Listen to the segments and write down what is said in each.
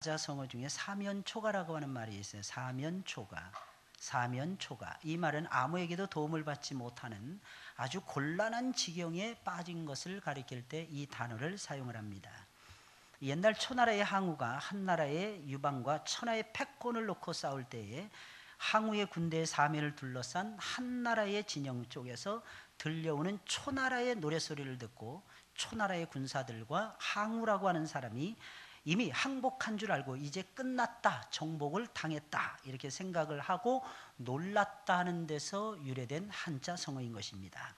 사자성어 중에 사면초가라고 하는 말이 있어요. 사면초가. 이 말은 아무에게도 도움을 받지 못하는 아주 곤란한 지경에 빠진 것을 가리킬 때 이 단어를 사용을 합니다. 옛날 초나라의 항우가 한나라의 유방과 천하의 패권을 놓고 싸울 때에 항우의 군대의 사면을 둘러싼 한나라의 진영 쪽에서 들려오는 초나라의 노래소리를 듣고 초나라의 군사들과 항우라고 하는 사람이 이미 항복한 줄 알고 이제 끝났다, 정복을 당했다 이렇게 생각을 하고 놀랐다는 데서 유래된 한자 성어인 것입니다.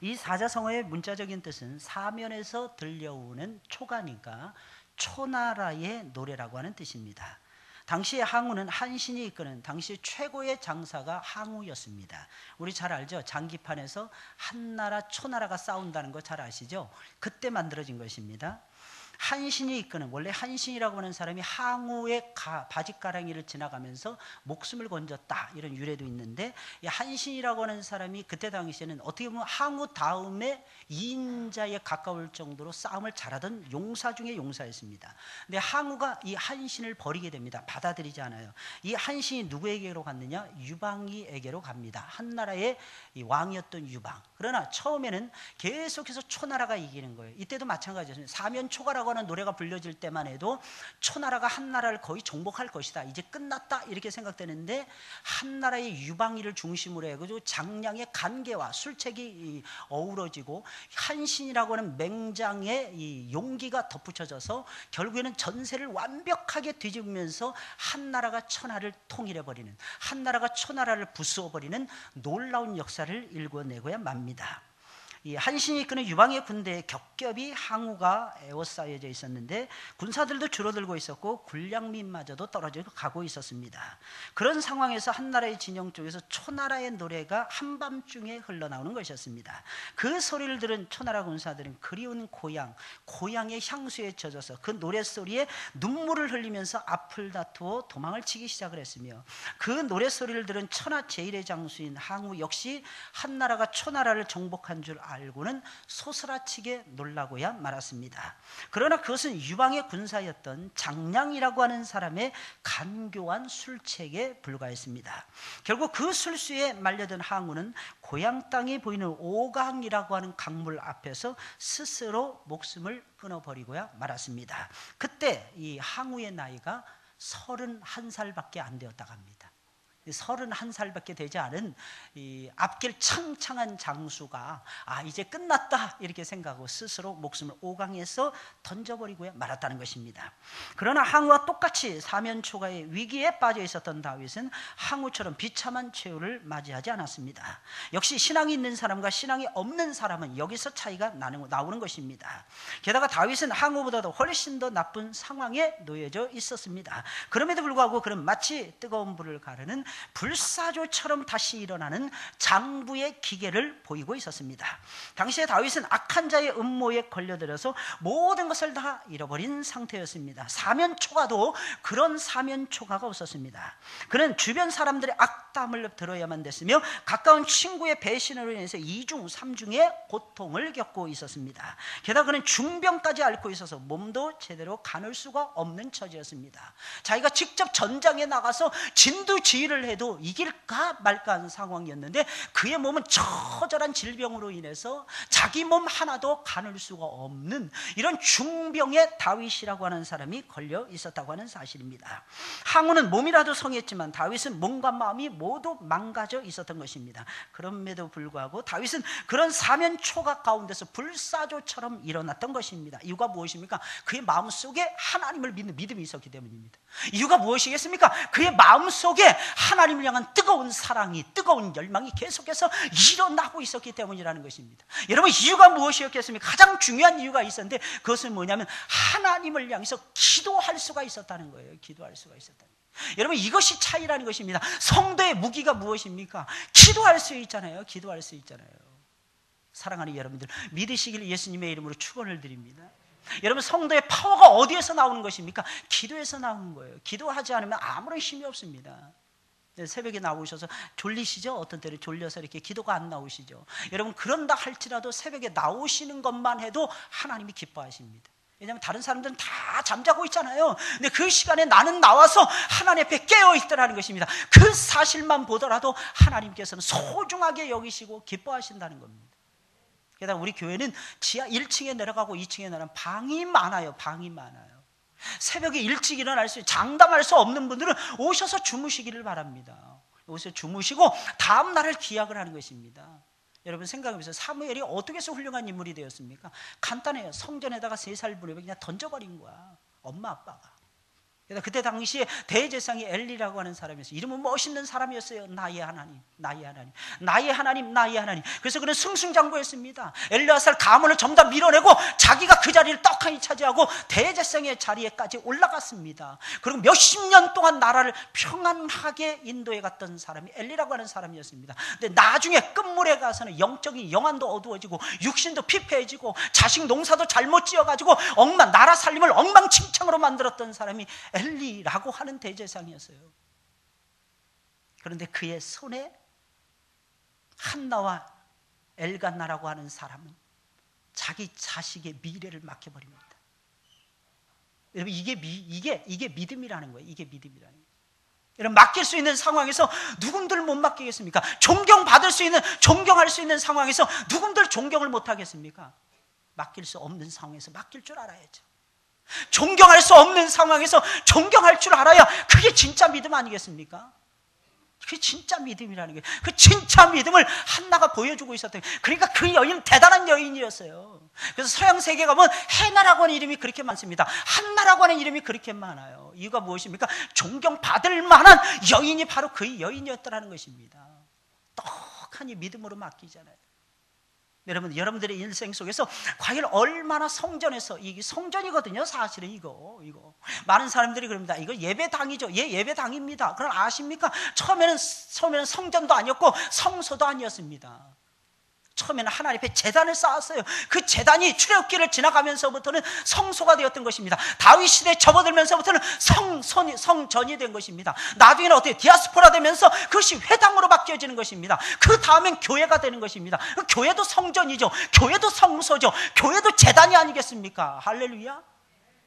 이 사자성어의 문자적인 뜻은 사면에서 들려오는 초가니까 초나라의 노래라고 하는 뜻입니다. 당시의 항우는 한신이 이끄는 당시 최고의 장사가 항우였습니다. 우리 잘 알죠? 장기판에서 한나라 초나라가 싸운다는 거 잘 아시죠? 그때 만들어진 것입니다. 한신이 이끄는, 원래 한신이라고 하는 사람이 항우의 바짓가랑이를 지나가면서 목숨을 건졌다 이런 유래도 있는데, 이 한신이라고 하는 사람이 그때 당시에는 어떻게 보면 항우 다음에 2인자에 가까울 정도로 싸움을 잘하던 용사 중에 용사였습니다. 근데 항우가 이 한신을 버리게 됩니다. 받아들이지 않아요. 이 한신이 누구에게로 갔느냐? 유방이에게로 갑니다. 한나라의 이 왕이었던 유방. 그러나 처음에는 계속해서 초나라가 이기는 거예요. 이때도 마찬가지였습니다. 사면초가라고 하는 노래가 불려질 때만 해도 초나라가 한나라를 거의 정복할 것이다, 이제 끝났다 이렇게 생각되는데, 한나라의 유방이를 중심으로 해가지고 장량의 간계와 술책이 어우러지고 한신이라고 하는 맹장의 이 용기가 덧붙여져서 결국에는 전세를 완벽하게 뒤집으면서 한나라가 천하를 통일해버리는, 한나라가 초나라를 부수어버리는 놀라운 역사를 일궈내고야 맙니다. 이 한신이 이끄는 유방의 군대에 겹겹이 항우가 에워싸여져 있었는데 군사들도 줄어들고 있었고 군량민마저도 떨어져 가고 있었습니다. 그런 상황에서 한나라의 진영 쪽에서 초나라의 노래가 한밤중에 흘러나오는 것이었습니다. 그 소리를 들은 초나라 군사들은 그리운 고향의 향수에 젖어서 그 노랫소리에 눈물을 흘리면서 앞을 다투어 도망을 치기 시작을 했으며, 그 노랫소리를 들은 천하 제1의 장수인 항우 역시 한나라가 초나라를 정복한 줄 알고는 소스라치게 놀라고야 말았습니다. 그러나 그것은 유방의 군사였던 장량이라고 하는 사람의 간교한 술책에 불과했습니다. 결국 그 술수에 말려든 항우는 고향 땅이 보이는 오강이라고 하는 강물 앞에서 스스로 목숨을 끊어버리고야 말았습니다. 그때 이 항우의 나이가 31살밖에 안 되었다고 합니다. 31살밖에 되지 않은 이 앞길 창창한 장수가 이제 끝났다 이렇게 생각하고 스스로 목숨을 오강에서 던져버리고 말았다는 것입니다. 그러나 항우와 똑같이 사면초가의 위기에 빠져 있었던 다윗은 항우처럼 비참한 최후를 맞이하지 않았습니다. 역시 신앙이 있는 사람과 신앙이 없는 사람은 여기서 차이가 나오는 것입니다. 게다가 다윗은 항우보다도 훨씬 더 나쁜 상황에 놓여져 있었습니다. 그럼에도 불구하고 그는 마치 뜨거운 불을 가르는 불사조처럼 다시 일어나는 장부의 기계를 보이고 있었습니다. 당시에 다윗은 악한 자의 음모에 걸려들어서 모든 것을 다 잃어버린 상태였습니다. 사면초가도 그런 사면초가가 없었습니다. 그는 주변 사람들의 악담을 들어야만 됐으며 가까운 친구의 배신으로 인해서 2중 3중의 고통을 겪고 있었습니다. 게다가 그는 중병까지 앓고 있어서 몸도 제대로 가눌 수가 없는 처지였습니다. 자기가 직접 전장에 나가서 진두지휘를 해도 이길까 말까 하는 상황이었는데, 그의 몸은 처절한 질병으로 인해서 자기 몸 하나도 가눌 수가 없는 이런 중병의 다윗이라고 하는 사람이 걸려 있었다고 하는 사실입니다. 항우는 몸이라도 성했지만 다윗은 몸과 마음이 모두 망가져 있었던 것입니다. 그럼에도 불구하고 다윗은 그런 사면초가 가운데서 불사조처럼 일어났던 것입니다. 이유가 무엇입니까? 그의 마음속에 하나님을 믿는 믿음이 있었기 때문입니다. 이유가 무엇이겠습니까? 그의 마음속에 하나님을 향한 뜨거운 사랑이, 뜨거운 열망이 계속해서 일어나고 있었기 때문이라는 것입니다. 여러분, 이유가 무엇이었겠습니까? 가장 중요한 이유가 있었는데, 그것은 뭐냐면 하나님을 향해서 기도할 수가 있었다는 거예요. 기도할 수가 있었다는 거예요. 여러분, 이것이 차이라는 것입니다. 성도의 무기가 무엇입니까? 기도할 수 있잖아요. 기도할 수 있잖아요. 사랑하는 여러분들, 믿으시길 예수님의 이름으로 축원을 드립니다. 여러분, 성도의 파워가 어디에서 나오는 것입니까? 기도에서 나오는 거예요. 기도하지 않으면 아무런 힘이 없습니다. 새벽에 나오셔서 졸리시죠? 어떤 때는 졸려서 이렇게 기도가 안 나오시죠? 여러분, 그런다 할지라도 새벽에 나오시는 것만 해도 하나님이 기뻐하십니다. 왜냐하면 다른 사람들은 다 잠자고 있잖아요. 근데 그 시간에 나는 나와서 하나님 앞에 깨어있더라는 것입니다. 그 사실만 보더라도 하나님께서는 소중하게 여기시고 기뻐하신다는 겁니다. 게다가 우리 교회는 지하 1층에 내려가고 2층에 내려가면 방이 많아요. 방이 많아요. 새벽에 일찍 일어날 수, 장담할 수 없는 분들은 오셔서 주무시기를 바랍니다. 오셔서 주무시고 다음 날을 기약을 하는 것입니다. 여러분 생각해보세요. 사무엘이 어떻게 해서 훌륭한 인물이 되었습니까? 간단해요. 성전에다가 3살 부려면 그냥 던져버린 거야. 엄마 아빠가. 그때 당시에 대제사장이 엘리라고 하는 사람이었어요. 이름은 멋있는 사람이었어요. 나의 하나님, 나의 하나님, 나의 하나님, 나의 하나님. 그래서 그는 승승장구했습니다. 엘리야살 가문을 전부 다 밀어내고 자기가 그 자리를 떡하니 차지하고 대제사장의 자리에까지 올라갔습니다. 그리고 몇십 년 동안 나라를 평안하게 인도해 갔던 사람이 엘리라고 하는 사람이었습니다. 근데 나중에 끝물에 가서는 영적인 영안도 어두워지고 육신도 피폐해지고 자식 농사도 잘못 지어가지고 나라 살림을 엉망진창으로 만들었던 사람이 엘리라고 하는 대제사장이었어요. 그런데 그의 손에 한나와 엘간나라고 하는 사람은 자기 자식의 미래를 맡겨버립니다. 여러분 이게 믿음이라는 거예요. 이게 믿음이라는 거예요. 여러분 맡길 수 있는 상황에서 누군들 못 맡기겠습니까? 존경받을 수 있는, 존경할 수 있는 상황에서 누군들 존경을 못 하겠습니까? 맡길 수 없는 상황에서 맡길 줄 알아야죠. 존경할 수 없는 상황에서 존경할 줄 알아야 그게 진짜 믿음 아니겠습니까? 그게 진짜 믿음이라는 거예요. 그 진짜 믿음을 한나가 보여주고 있었던 거예요. 그러니까 그 여인 대단한 여인이었어요. 그래서 서양 세계 가면 해나라고 하는 이름이 그렇게 많습니다. 한나라고 하는 이름이 그렇게 많아요. 이유가 무엇입니까? 존경받을 만한 여인이 바로 그 여인이었다는 것입니다. 떡하니 믿음으로 맡기잖아요. 여러분들의 인생 속에서 과연 얼마나 성전에서, 이게 성전이거든요, 사실은 이거. 많은 사람들이 그럽니다. 이거 예배당이죠. 예배당입니다. 그럼 아십니까? 처음에는 성전도 아니었고 성소도 아니었습니다. 처음에는 하나님 앞에 제단을 쌓았어요. 그 제단이 출애굽기를 지나가면서부터는 성소가 되었던 것입니다. 다윗 시대에 접어들면서부터는 성전이 된 것입니다. 나중에는 어떻게 디아스포라 되면서 그것이 회당으로 바뀌어지는 것입니다. 그 다음엔 교회가 되는 것입니다. 교회도 성전이죠. 교회도 성소죠. 교회도 제단이 아니겠습니까? 할렐루야.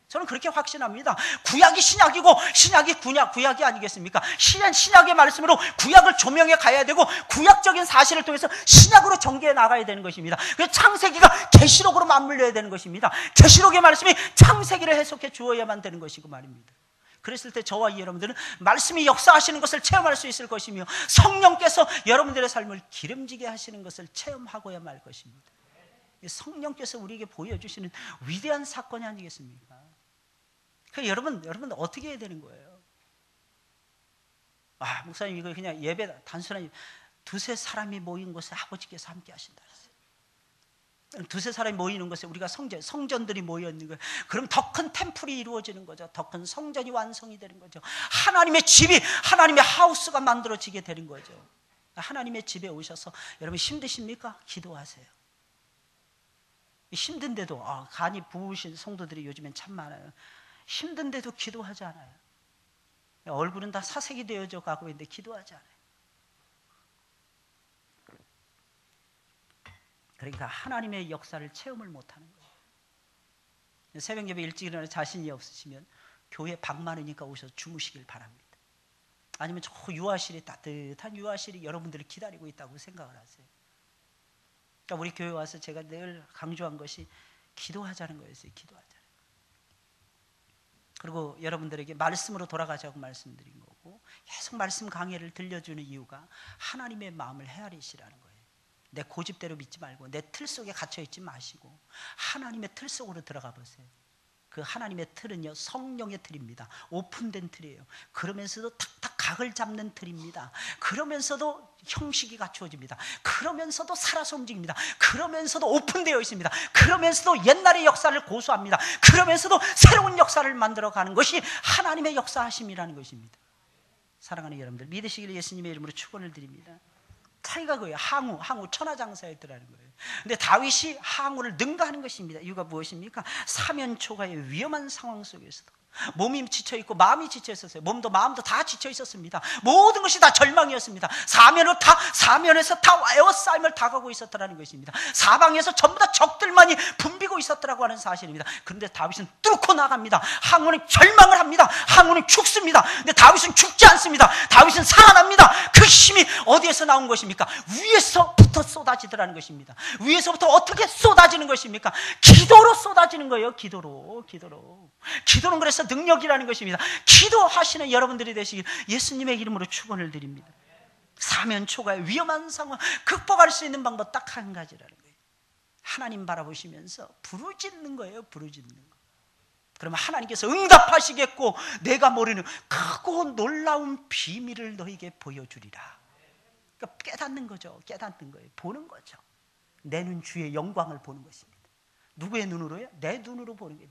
저는 그렇게 확신합니다. 구약이 신약이고 신약이 구약이 아니겠습니까? 신약의 말씀으로 구약을 조명해 가야 되고 구약적인 사실을 통해서 신약으로 전개해 나가야 되는 것입니다. 그래서 창세기가 계시록으로 맞물려야 되는 것입니다. 계시록의 말씀이 창세기를 해석해 주어야만 되는 것이고 말입니다. 그랬을 때 저와 여러분들은 말씀이 역사하시는 것을 체험할 수 있을 것이며 성령께서 여러분들의 삶을 기름지게 하시는 것을 체험하고야 말 것입니다. 성령께서 우리에게 보여주시는 위대한 사건이 아니겠습니까? 여러분 어떻게 해야 되는 거예요? 목사님 이거 그냥 예배 단순한 두세 사람이 모인 곳에 아버지께서 함께 하신다 했어요. 두세 사람이 모이는 곳에 우리가 성전들이 모여 있는 거예요. 그럼 더 큰 템플이 이루어지는 거죠. 더 큰 성전이 완성이 되는 거죠. 하나님의 집이, 하나님의 하우스가 만들어지게 되는 거죠. 하나님의 집에 오셔서 여러분 힘드십니까? 기도하세요. 힘든데도 간이 부으신 성도들이 요즘엔 참 많아요. 힘든데도 기도하지 않아요. 얼굴은 다 사색이 되어져 가고 있는데 기도하지 않아요. 그러니까 하나님의 역사를 체험을 못하는 거예요. 새벽 예배 일찍 일어나 자신이 없으시면 교회 방 많으니까 오셔서 주무시길 바랍니다. 아니면 저 유아실이, 따뜻한 유아실이 여러분들을 기다리고 있다고 생각을 하세요. 그러니까 우리 교회 와서 제가 늘 강조한 것이 기도하자는 거였어요. 기도하자는. 그리고 여러분들에게 말씀으로 돌아가자고 말씀드린 거고, 계속 말씀 강해를 들려주는 이유가 하나님의 마음을 헤아리시라는 거예요. 내 고집대로 믿지 말고 내 틀 속에 갇혀 있지 마시고 하나님의 틀 속으로 들어가 보세요. 그 하나님의 틀은요, 성령의 틀입니다. 오픈된 틀이에요. 그러면서도 탁탁 각을 잡는 틀입니다. 그러면서도 형식이 갖추어집니다. 그러면서도 살아서 움직입니다. 그러면서도 오픈되어 있습니다. 그러면서도 옛날의 역사를 고수합니다. 그러면서도 새로운 역사를 만들어가는 것이 하나님의 역사하심이라는 것입니다. 사랑하는 여러분들, 믿으시기를 예수님의 이름으로 축원을 드립니다. 차이가 그예요. 항우 천하장사였더라는 거예요. 근데 다윗이 항우를 능가하는 것입니다. 이유가 무엇입니까? 사면초가의 위험한 상황 속에서도 몸이 지쳐있고 마음이 지쳐있었어요. 몸도 마음도 다 지쳐있었습니다. 모든 것이 다 절망이었습니다. 사면에서 다 에워싸임을 당하고 있었다는 것입니다. 사방에서 전부 다 적들만이 붐비고 있었다고 하는 사실입니다. 그런데 다윗은 뚫고 나갑니다. 항온은 절망을 합니다. 항온은 죽습니다. 근데 다윗은 죽지 않습니다. 다윗은 살아납니다. 그 힘이 어디에서 나온 것입니까? 위에서부터 쏟아지더라는 것입니다. 위에서부터 어떻게 쏟아지는 것입니까? 기도로 쏟아지는 거예요. 기도는 그래서 능력이라는 것입니다. 기도하시는 여러분들이 되시길 예수님의 이름으로 축원을 드립니다. 사면초가의 위험한 상황 극복할 수 있는 방법 딱 한 가지라는 거예요. 하나님 바라보시면서 부르짖는 거예요. 부르짖는 거. 그러면 하나님께서 응답하시겠고 내가 모르는 크고 놀라운 비밀을 너에게 보여주리라. 그러니까 깨닫는 거죠. 깨닫는 거예요. 보는 거죠. 내 눈 주의 영광을 보는 것입니다. 누구의 눈으로요? 내 눈으로 보는 거예요.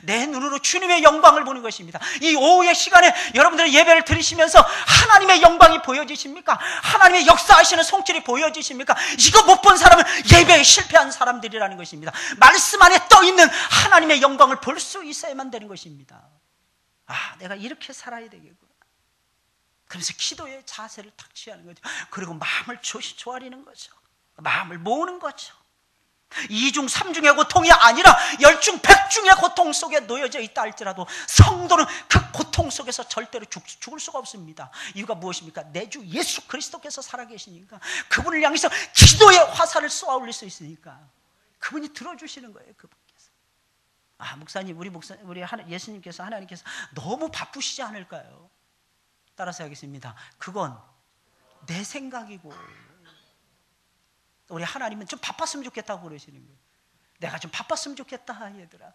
내 눈으로 주님의 영광을 보는 것입니다. 이 오후의 시간에 여러분들의 예배를 드리시면서 하나님의 영광이 보여지십니까? 하나님의 역사하시는 손길이 보여지십니까? 이거 못 본 사람은 예배에 실패한 사람들이라는 것입니다. 말씀 안에 떠있는 하나님의 영광을 볼 수 있어야만 되는 것입니다. 아, 내가 이렇게 살아야 되겠구나. 그래서 기도의 자세를 탁 취하는 거죠. 그리고 마음을 조아리는 거죠. 마음을 모으는 거죠. 2중 3중의 고통이 아니라 10중 100중의 고통 속에 놓여져 있다 할지라도 성도는 그 고통 속에서 절대로 죽을 수가 없습니다. 이유가 무엇입니까? 내 주 예수 그리스도께서 살아계시니까, 그분을 향해서 기도의 화살을 쏘아 올릴 수 있으니까 그분이 들어주시는 거예요. 그분께서. 아, 목사님, 우리 예수님께서, 하나님께서 너무 바쁘시지 않을까요? 따라서 하겠습니다. 그건 내 생각이고, 우리 하나님은 좀 바빴으면 좋겠다고 그러시는 거예요. 내가 좀 바빴으면 좋겠다, 얘들아.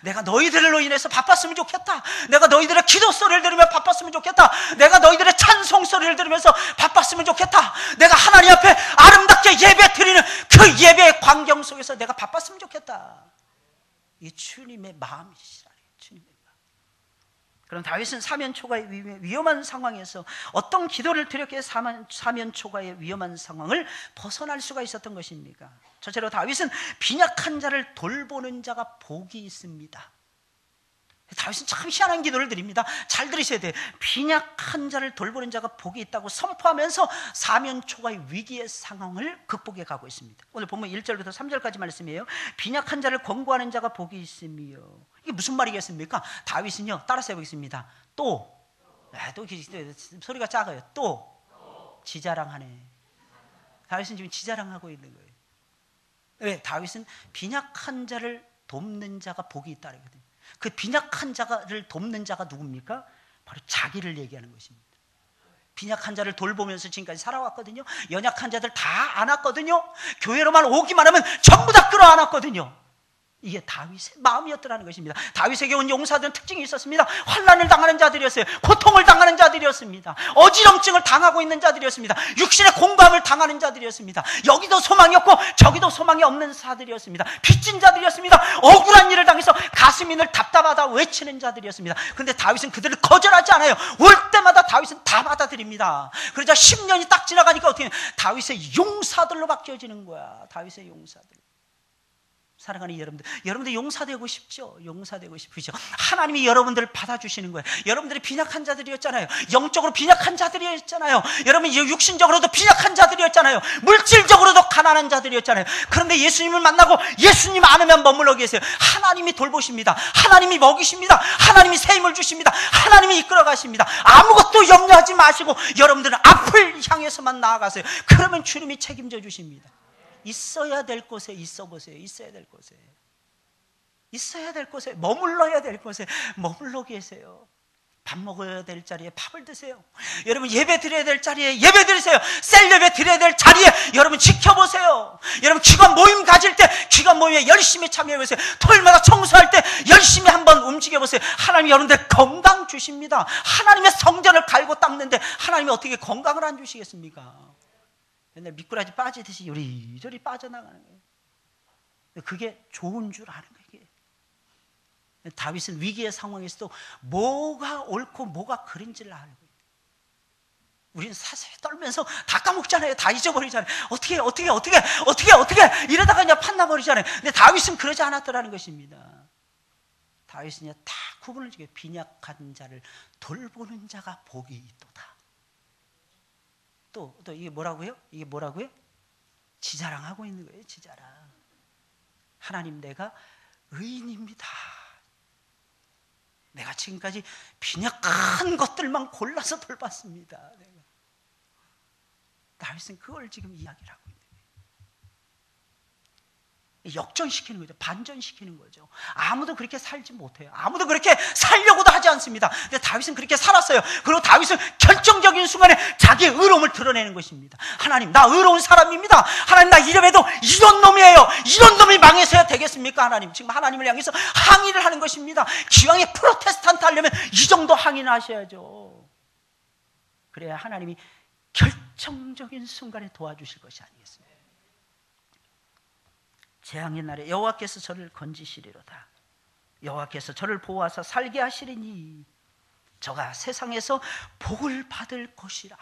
내가 너희들로 인해서 바빴으면 좋겠다. 내가 너희들의 기도 소리를 들으며 바빴으면 좋겠다. 내가 너희들의 찬송 소리를 들으면서 바빴으면 좋겠다. 내가 하나님 앞에 아름답게 예배 드리는 그 예배의 광경 속에서 내가 바빴으면 좋겠다. 이게 주님의 마음이시라요. 주님의 마음. 그럼 다윗은 사면초가의 위험한 상황에서 어떤 기도를 드렸기에 사면초가의 위험한 상황을 벗어날 수가 있었던 것입니까? 첫째로 다윗은 빈약한 자를 돌보는 자가 복이 있습니다. 다윗은 참 희한한 기도를 드립니다. 잘 들으셔야 돼요. 빈약한 자를 돌보는 자가 복이 있다고 선포하면서 사면초가의 위기의 상황을 극복해 가고 있습니다. 오늘 본문 1절부터 3절까지 말씀이에요. 빈약한 자를 권고하는 자가 복이 있으며, 이게 무슨 말이겠습니까? 다윗은요, 따라서 해보겠습니다. 또 소리가 작아요. 또 지자랑하네. 다윗은 지금 지자랑하고 있는 거예요. 왜? 다윗은 빈약한 자를 돕는 자가 복이 있다는 거거든요. 그 빈약한 자를 돕는 자가 누굽니까? 바로 자기를 얘기하는 것입니다. 빈약한 자를 돌보면서 지금까지 살아왔거든요. 연약한 자들 다 안았거든요. 교회로만 오기만 하면 전부 다 끌어안았거든요. 이게 다윗의 마음이었더라는 것입니다. 다윗에게 온 용사들은 특징이 있었습니다. 환난을 당하는 자들이었어요. 고통을 당하는 자들이었습니다. 어지럼증을 당하고 있는 자들이었습니다. 육신의 공감을 당하는 자들이었습니다. 여기도 소망이 없고 저기도 소망이 없는 자들이었습니다. 빚진 자들이었습니다. 억울한 일을 당해서 가슴이 늘 답답하다 외치는 자들이었습니다. 그런데 다윗은 그들을 거절하지 않아요. 올 때마다 다윗은 다 받아들입니다. 그러자 10년이 딱 지나가니까 어떻게 다윗의 용사들로 바뀌어지는 거야. 다윗의 용사들. 사랑하는 여러분들 용사되고 싶죠? 용사되고 싶으시죠? 하나님이 여러분들을 받아주시는 거예요. 여러분들이 빈약한 자들이었잖아요. 영적으로 빈약한 자들이었잖아요. 여러분 육신적으로도 빈약한 자들이었잖아요. 물질적으로도 가난한 자들이었잖아요. 그런데 예수님을 만나고 예수님 안으면 머물러 계세요. 하나님이 돌보십니다. 하나님이 먹이십니다. 하나님이 새 힘을 주십니다. 하나님이 이끌어 가십니다. 아무것도 염려하지 마시고 여러분들은 앞을 향해서만 나아가세요. 그러면 주님이 책임져 주십니다. 있어야 될 곳에 있어 보세요. 있어야 될 곳에. 있어야 될 곳에, 머물러야 될 곳에 머물러 계세요. 밥 먹어야 될 자리에 밥을 드세요. 여러분 예배 드려야 될 자리에 예배 드리세요. 셀 예배 드려야 될 자리에 여러분 지켜보세요. 여러분 기관 모임 가질 때 기관 모임에 열심히 참여해보세요. 토요일마다 청소할 때 열심히 한번 움직여보세요. 하나님이 여러분들 건강 주십니다. 하나님의 성전을 갈고 닦는데 하나님이 어떻게 건강을 안 주시겠습니까? 맨날 미꾸라지 빠지듯이 요리조리 빠져나가는 거예요. 그게 좋은 줄 아는 거예요. 다윗은 위기의 상황에서도 뭐가 옳고 뭐가 그른지를 알고 있어요. 우리는 사실 떨면서 다 까먹잖아요. 다 잊어버리잖아요. 어떻게 이러다가 그냥 판나버리잖아요. 근데 다윗은 그러지 않았더라는 것입니다. 다윗은 다 구분을 지게 빈약한 자를 돌보는 자가 복이 있도다. 또 이게 뭐라고요? 이게 뭐라고요? 지자랑하고 있는 거예요. 지자랑. 하나님, 내가 의인입니다. 내가 지금까지 빈약한 것들만 골라서 돌봤습니다. 내가. 다윗은 그걸 지금 이야기를 하고 있는 거예요. 역전시키는 거죠. 반전시키는 거죠. 아무도 그렇게 살지 못해요. 아무도 그렇게 살려고도 하지 않습니다. 근데 다윗은 그렇게 살았어요. 그리고 다윗은 결정적인 순간에 자기의 의로움을 드러내는 것입니다. 하나님, 나 의로운 사람입니다. 하나님, 나 이래봬도 이런 놈이에요. 이런 놈이 망해서야 되겠습니까? 하나님, 지금 하나님을 향해서 항의를 하는 것입니다. 기왕에 프로테스탄트 하려면 이 정도 항의는 하셔야죠. 그래야 하나님이 결정적인 순간에 도와주실 것이 아니겠습니까? 재앙의 날에 여호와께서 저를 건지시리로다. 여호와께서 저를 보호하사 살게 하시리니 저가 세상에서 복을 받을 것이라.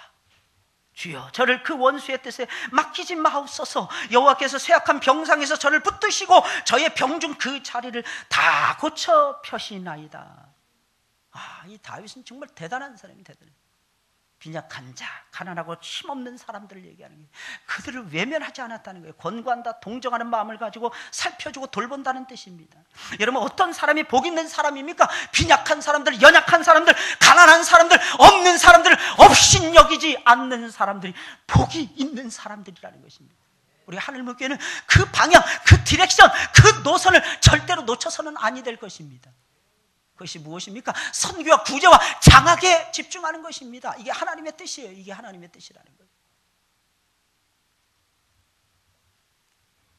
주여, 저를 그 원수의 뜻에 맡기지 마옵소서. 여호와께서 쇠약한 병상에서 저를 붙드시고 저의 병중 그 자리를 다 고쳐 펴시나이다. 이 다윗은 정말 대단한 사람이 대단해. 빈약한 자, 가난하고 힘없는 사람들을 얘기하는 거예요. 그들을 외면하지 않았다는 거예요. 권고한다, 동정하는 마음을 가지고 살펴주고 돌본다는 뜻입니다. 여러분, 어떤 사람이 복 있는 사람입니까? 빈약한 사람들, 연약한 사람들, 가난한 사람들, 없는 사람들을 업신여기지 않는 사람들이 복이 있는 사람들이라는 것입니다. 우리 하늘문교회는 그 방향, 그 디렉션, 그 노선을 절대로 놓쳐서는 아니 될 것입니다. 그것이 무엇입니까? 선교와 구제와 장학에 집중하는 것입니다. 이게 하나님의 뜻이에요. 이게 하나님의 뜻이라는 거예요.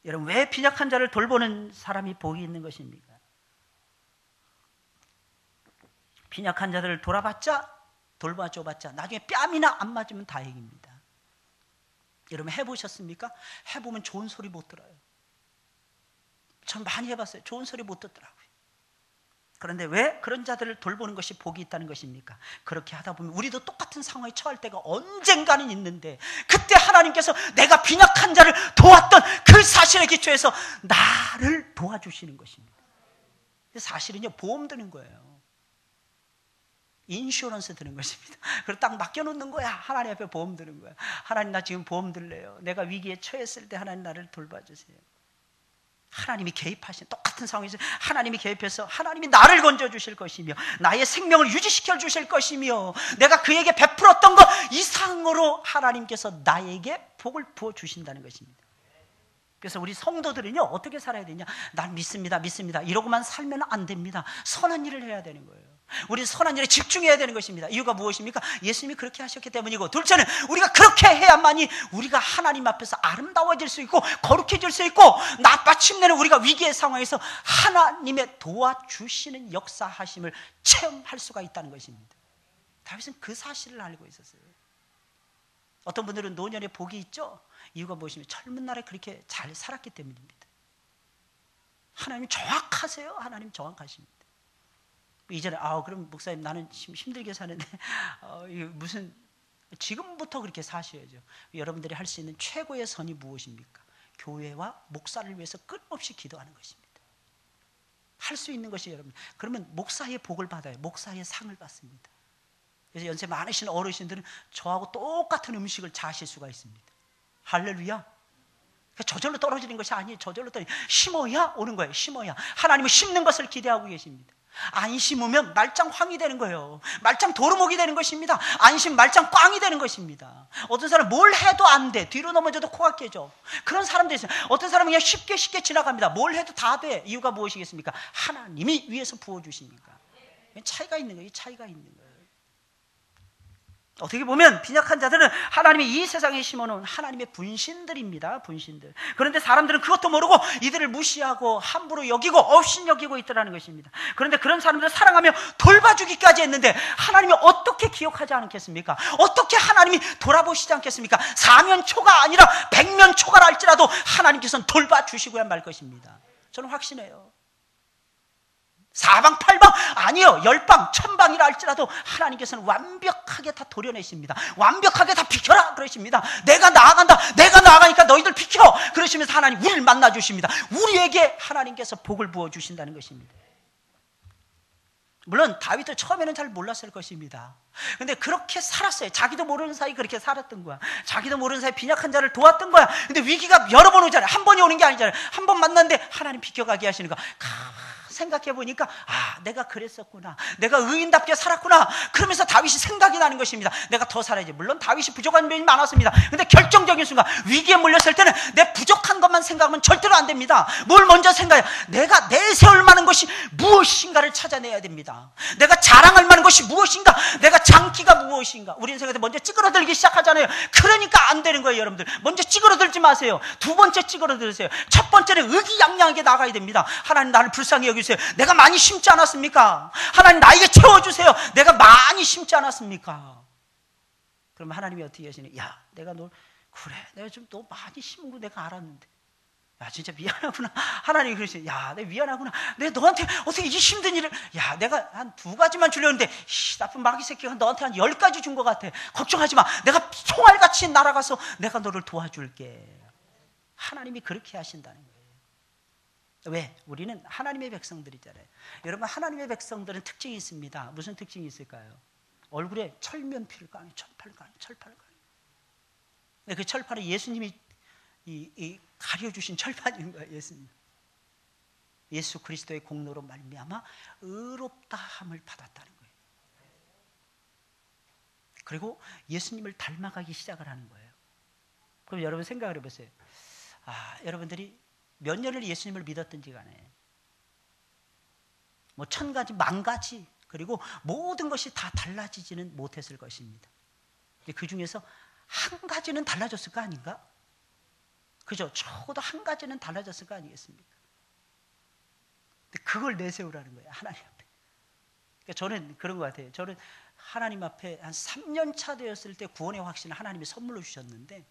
여러분, 왜 빈약한 자를 돌보는 사람이 복이 있는 것입니까? 빈약한 자들을 돌봐줘봤자 나중에 뺨이나 안 맞으면 다행입니다. 여러분, 해보셨습니까? 해보면 좋은 소리 못 들어요. 전 많이 해봤어요. 좋은 소리 못 듣더라고요. 그런데 왜 그런 자들을 돌보는 것이 복이 있다는 것입니까? 그렇게 하다 보면 우리도 똑같은 상황에 처할 때가 언젠가는 있는데, 그때 하나님께서 내가 빈약한 자를 도왔던 그 사실에 기초해서 나를 도와주시는 것입니다. 사실은요, 보험 드는 거예요. 인슈런스 드는 것입니다. 그리고 딱 맡겨놓는 거야. 하나님 앞에 보험 드는 거야. 하나님, 나 지금 보험 들래요. 내가 위기에 처했을 때 하나님 나를 돌봐주세요. 하나님이 개입하신, 똑같은 상황에서 하나님이 개입해서 하나님이 나를 건져주실 것이며 나의 생명을 유지시켜 주실 것이며 내가 그에게 베풀었던 것 이상으로 하나님께서 나에게 복을 부어주신다는 것입니다. 그래서 우리 성도들은요, 어떻게 살아야 되냐? 난 믿습니다, 믿습니다, 이러고만 살면 안 됩니다. 선한 일을 해야 되는 거예요. 우리 선한 일에 집중해야 되는 것입니다. 이유가 무엇입니까? 예수님이 그렇게 하셨기 때문이고, 둘째는 우리가 그렇게 해야만이 우리가 하나님 앞에서 아름다워질 수 있고 거룩해질 수 있고, 마침내는 우리가 위기의 상황에서 하나님의 도와주시는 역사하심을 체험할 수가 있다는 것입니다. 다윗은 그 사실을 알고 있었어요. 어떤 분들은 노년에 복이 있죠? 이유가 무엇입니까? 젊은 날에 그렇게 잘 살았기 때문입니다. 하나님 정확하세요. 하나님 정확하십니다. 이전에 그럼 목사님, 나는 힘들게 사는데 무슨 지금부터 그렇게 사셔야죠. 여러분들이 할 수 있는 최고의 선이 무엇입니까? 교회와 목사를 위해서 끊임없이 기도하는 것입니다. 할 수 있는 것이 여러분, 그러면 목사의 복을 받아요. 목사의 상을 받습니다. 그래서 연세 많으신 어르신들은 저하고 똑같은 음식을 자실 수가 있습니다. 할렐루야. 저절로 떨어지는 것이 아니에요. 저절로 심어야 오는 거예요. 심어야. 하나님은 심는 것을 기대하고 계십니다. 안 심으면 말짱 황이 되는 거예요. 말짱 도루묵이 되는 것입니다. 안 심으면 말짱 꽝이 되는 것입니다. 어떤 사람은 뭘 해도 안 돼. 뒤로 넘어져도 코가 깨져. 그런 사람도 있어요. 어떤 사람은 그냥 쉽게 지나갑니다. 뭘 해도 다 돼. 이유가 무엇이겠습니까? 하나님이 위에서 부어주시니까. 차이가 있는 거예요. 차이가 있는 거예요. 어떻게 보면 빈약한 자들은 하나님이 이 세상에 심어놓은 하나님의 분신들입니다. 분신들. 그런데 사람들은 그것도 모르고 이들을 무시하고 함부로 여기고 업신여기고 있더라는 것입니다. 그런데 그런 사람들을 사랑하며 돌봐주기까지 했는데 하나님이 어떻게 기억하지 않겠습니까? 어떻게 하나님이 돌아보시지 않겠습니까? 사면초가 아니라 백면초가라 할지라도 하나님께서는 돌봐주시고야 말 것입니다. 저는 확신해요. 사방팔방 아니요, 10방 1000방이라 할지라도 하나님께서는 완벽하게 다 도려내십니다. 완벽하게 다 비켜라 그러십니다. 내가 나아가니까 너희들 비켜 그러시면서 하나님 우리를 만나주십니다. 우리에게 하나님께서 복을 부어주신다는 것입니다. 물론 다윗도 처음에는 잘 몰랐을 것입니다. 근데 그렇게 살았어요. 자기도 모르는 사이 그렇게 살았던 거야. 자기도 모르는 사이 빈약한 자를 도왔던 거야. 근데 위기가 여러 번 오잖아요. 한 번이 오는 게 아니잖아요. 한 번 만났는데 하나님 비켜가게 하시는 거야. 생각해 보니까 내가 그랬었구나. 내가 의인답게 살았구나. 그러면서 다윗이 생각이 나는 것입니다. 내가 더 살아야지. 물론 다윗이 부족한 면이 많았습니다. 근데 결정적인 순간 위기에 몰렸을 때는 내 부족한 것만 생각하면 절대로 안 됩니다. 뭘 먼저 생각해? 내가 내세울 만한 것이 무엇인가를 찾아내야 됩니다. 내가 자랑할 만한 것이 무엇인가? 내가 장기가 무엇인가? 우리 인생에서 먼저 찌그러들기 시작하잖아요. 그러니까 안 되는 거예요, 여러분들. 먼저 찌그러들지 마세요. 두 번째 찌그러들으세요. 첫 번째는 의기양양하게 나가야 됩니다. 하나님 나를 불쌍히 여기세요. 내가 많이 심지 않았습니까? 하나님 나에게 채워주세요. 내가 많이 심지 않았습니까? 그러면 하나님이 어떻게 하시냐? 야, 내가 널 그래, 내가 좀 너 많이 심은 거 내가 알았는데, 야 진짜 미안하구나. 하나님이 그러시죠. 야, 내가 미안하구나. 내가 너한테 어떻게 이 힘든 일을, 야 내가 한 2가지만 주려는데 나쁜 마귀 새끼가 너한테 한 10가지 준 것 같아. 걱정하지 마. 내가 총알같이 날아가서 내가 너를 도와줄게. 하나님이 그렇게 하신다는 거예요. 왜? 우리는 하나님의 백성들이잖아요. 여러분, 하나님의 백성들은 특징이 있습니다. 무슨 특징이 있을까요? 얼굴에 철면피를 까는, 철판을 까는. 그 철판은 예수님이 가려주신 철판인 거예요. 예수님. 예수 그리스도의 공로로 말미암아 의롭다함을 받았다는 거예요. 그리고 예수님을 닮아가기 시작을 하는 거예요. 그럼 여러분 생각을 해보세요. 여러분들이 몇 년을 예수님을 믿었든지 간에 뭐 1000가지, 10,000가지 그리고 모든 것이 다 달라지지는 못했을 것입니다. 그 중에서 한 가지는 달라졌을 거 아닌가? 그죠? 적어도 한 가지는 달라졌을 거 아니겠습니까? 근데 그걸 내세우라는 거예요. 하나님 앞에. 그러니까 저는 그런 것 같아요. 저는 하나님 앞에 한 3년 차 되었을 때 구원의 확신을 하나님이 선물로 주셨는데,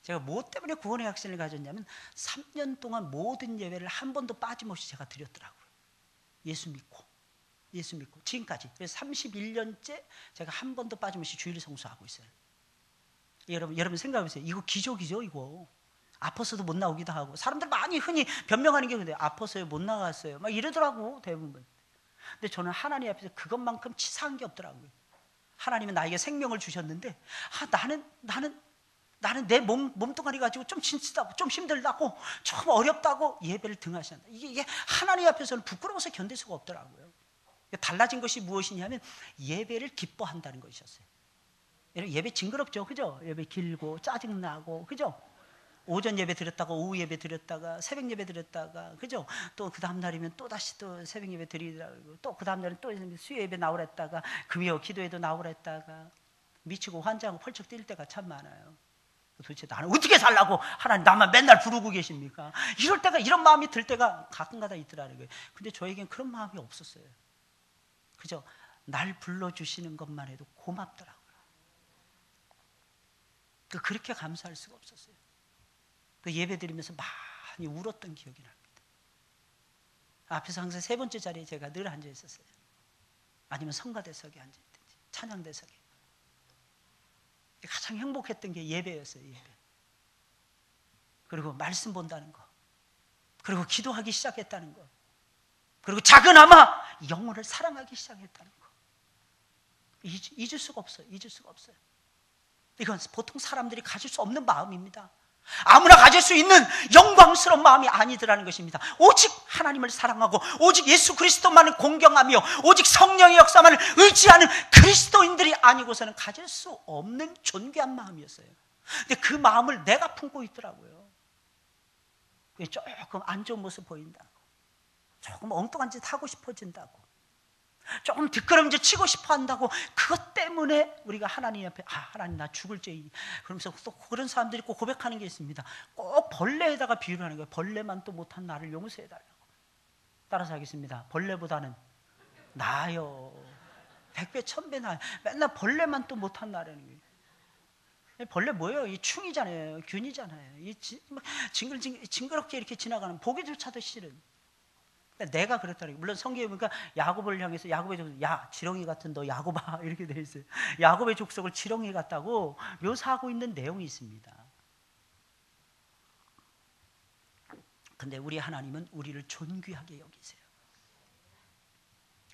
제가 뭐 때문에 구원의 확신을 가졌냐면 3년 동안 모든 예배를 한 번도 빠짐없이 제가 드렸더라고요. 예수 믿고 지금까지. 그래서 31년째 제가 한 번도 빠짐없이 주일 성수하고 있어요. 여러분 생각해보세요. 이거 기적이죠. 이거 아파서도 못 나오기도 하고, 사람들 많이 흔히 변명하는 게 근데 아파서요, 못 나갔어요 막 이러더라고 대부분. 근데 저는 하나님 앞에서 그것만큼 치사한 게 없더라고요. 하나님은 나에게 생명을 주셨는데 나는 내 몸뚱아리 가지고 좀 지치다고, 좀 힘들다고, 좀 어렵다고 예배를 등하신다. 이게 하나님 앞에서는 부끄러워서 견딜 수가 없더라고요. 달라진 것이 무엇이냐면 예배를 기뻐한다는 것이었어요. 예배 징그럽죠, 그죠? 예배 길고 짜증나고, 그죠? 오전 예배 드렸다가 오후 예배 드렸다가 새벽 예배 드렸다가, 그죠? 또 그 다음 날이면 또 다시 또 새벽 예배 드리라고, 또 그 다음 날은 또 수요 예배 나오랬다가 금요 기도회도 나오랬다가 미치고 환장하고 펄쩍 뛸 때가 참 많아요. 도대체 나는 어떻게 살라고 하나님 나만 맨날 부르고 계십니까? 이럴 때가, 이런 마음이 들 때가 가끔가다 있더라는 거예요. 근데 저에겐 그런 마음이 없었어요. 그죠? 날 불러주시는 것만 해도 고맙더라고요. 그렇게 감사할 수가 없었어요. 그 예배 드리면서 많이 울었던 기억이 납니다. 앞에서 항상 3번째 자리에 제가 늘 앉아 있었어요. 아니면 성가대석에 앉아 있든지 찬양대석에. 가장 행복했던 게 예배였어요. 예배. 그리고 말씀 본다는 거, 그리고 기도하기 시작했다는 거, 그리고 작은아마 영혼을 사랑하기 시작했다는 거. 잊을 수가 없어요. 잊을 수가 없어요. 이건 보통 사람들이 가질 수 없는 마음입니다. 아무나 가질 수 있는 영광스러운 마음이 아니더라는 것입니다. 오직 하나님을 사랑하고 오직 예수 그리스도만을 공경하며 오직 성령의 역사만을 의지하는 그리스도인들이 아니고서는 가질 수 없는 존귀한 마음이었어요. 근데 그 마음을 내가 품고 있더라고요. 조금 안 좋은 모습 보인다고, 조금 엉뚱한 짓 하고 싶어진다고, 조금 뒷걸음질 치고 싶어 한다고, 그것 때문에 우리가 하나님 앞에 하나님 나 죽을 죄이니, 그러면서 또 그런 사람들이 꼭 고백하는 게 있습니다. 꼭 벌레에다가 비유를 하는 거예요. 벌레만 또 못한 나를 용서해달라고. 따라서 하겠습니다. 벌레보다는 나아요. 100배 1000배 나아요. 맨날 벌레만 또 못한 나라는 거예요. 벌레 뭐예요? 이 충이잖아요. 균이잖아요. 이 징그럽게 이렇게 지나가는, 보기조차도 싫은. 내가 그랬다는 게, 물론 성경에 보니까 야곱을 향해서 야곱의 족속, 야 지렁이 같은 너 야곱아 이렇게 돼 있어요. 야곱의 족속을 지렁이 같다고 묘사하고 있는 내용이 있습니다. 근데 우리 하나님은 우리를 존귀하게 여기세요.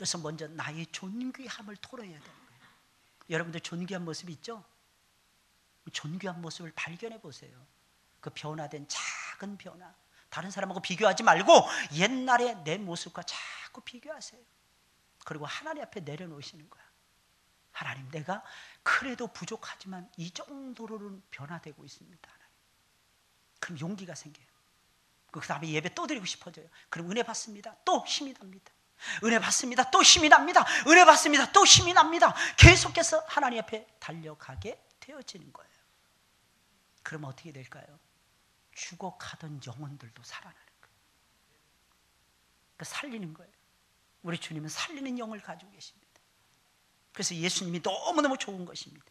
그래서 먼저 나의 존귀함을 토로해야 되는 거예요. 여러분들 존귀한 모습 있죠? 존귀한 모습을 발견해 보세요. 그 변화된 작은 변화. 다른 사람하고 비교하지 말고 옛날의 내 모습과 자꾸 비교하세요. 그리고 하나님 앞에 내려놓으시는 거야. 하나님, 내가 그래도 부족하지만 이 정도로는 변화되고 있습니다. 하나님. 그럼 용기가 생겨요. 그 다음에 예배 또 드리고 싶어져요. 그럼 은혜 받습니다. 또 힘이 납니다. 은혜 받습니다. 또 힘이 납니다. 은혜 받습니다. 또 힘이 납니다. 계속해서 하나님 앞에 달려가게 되어지는 거예요. 그럼 어떻게 될까요? 죽어가던 영혼들도 살아나는 거예요. 그러니까 살리는 거예요. 우리 주님은 살리는 영을 가지고 계십니다. 그래서 예수님이 너무너무 좋은 것입니다.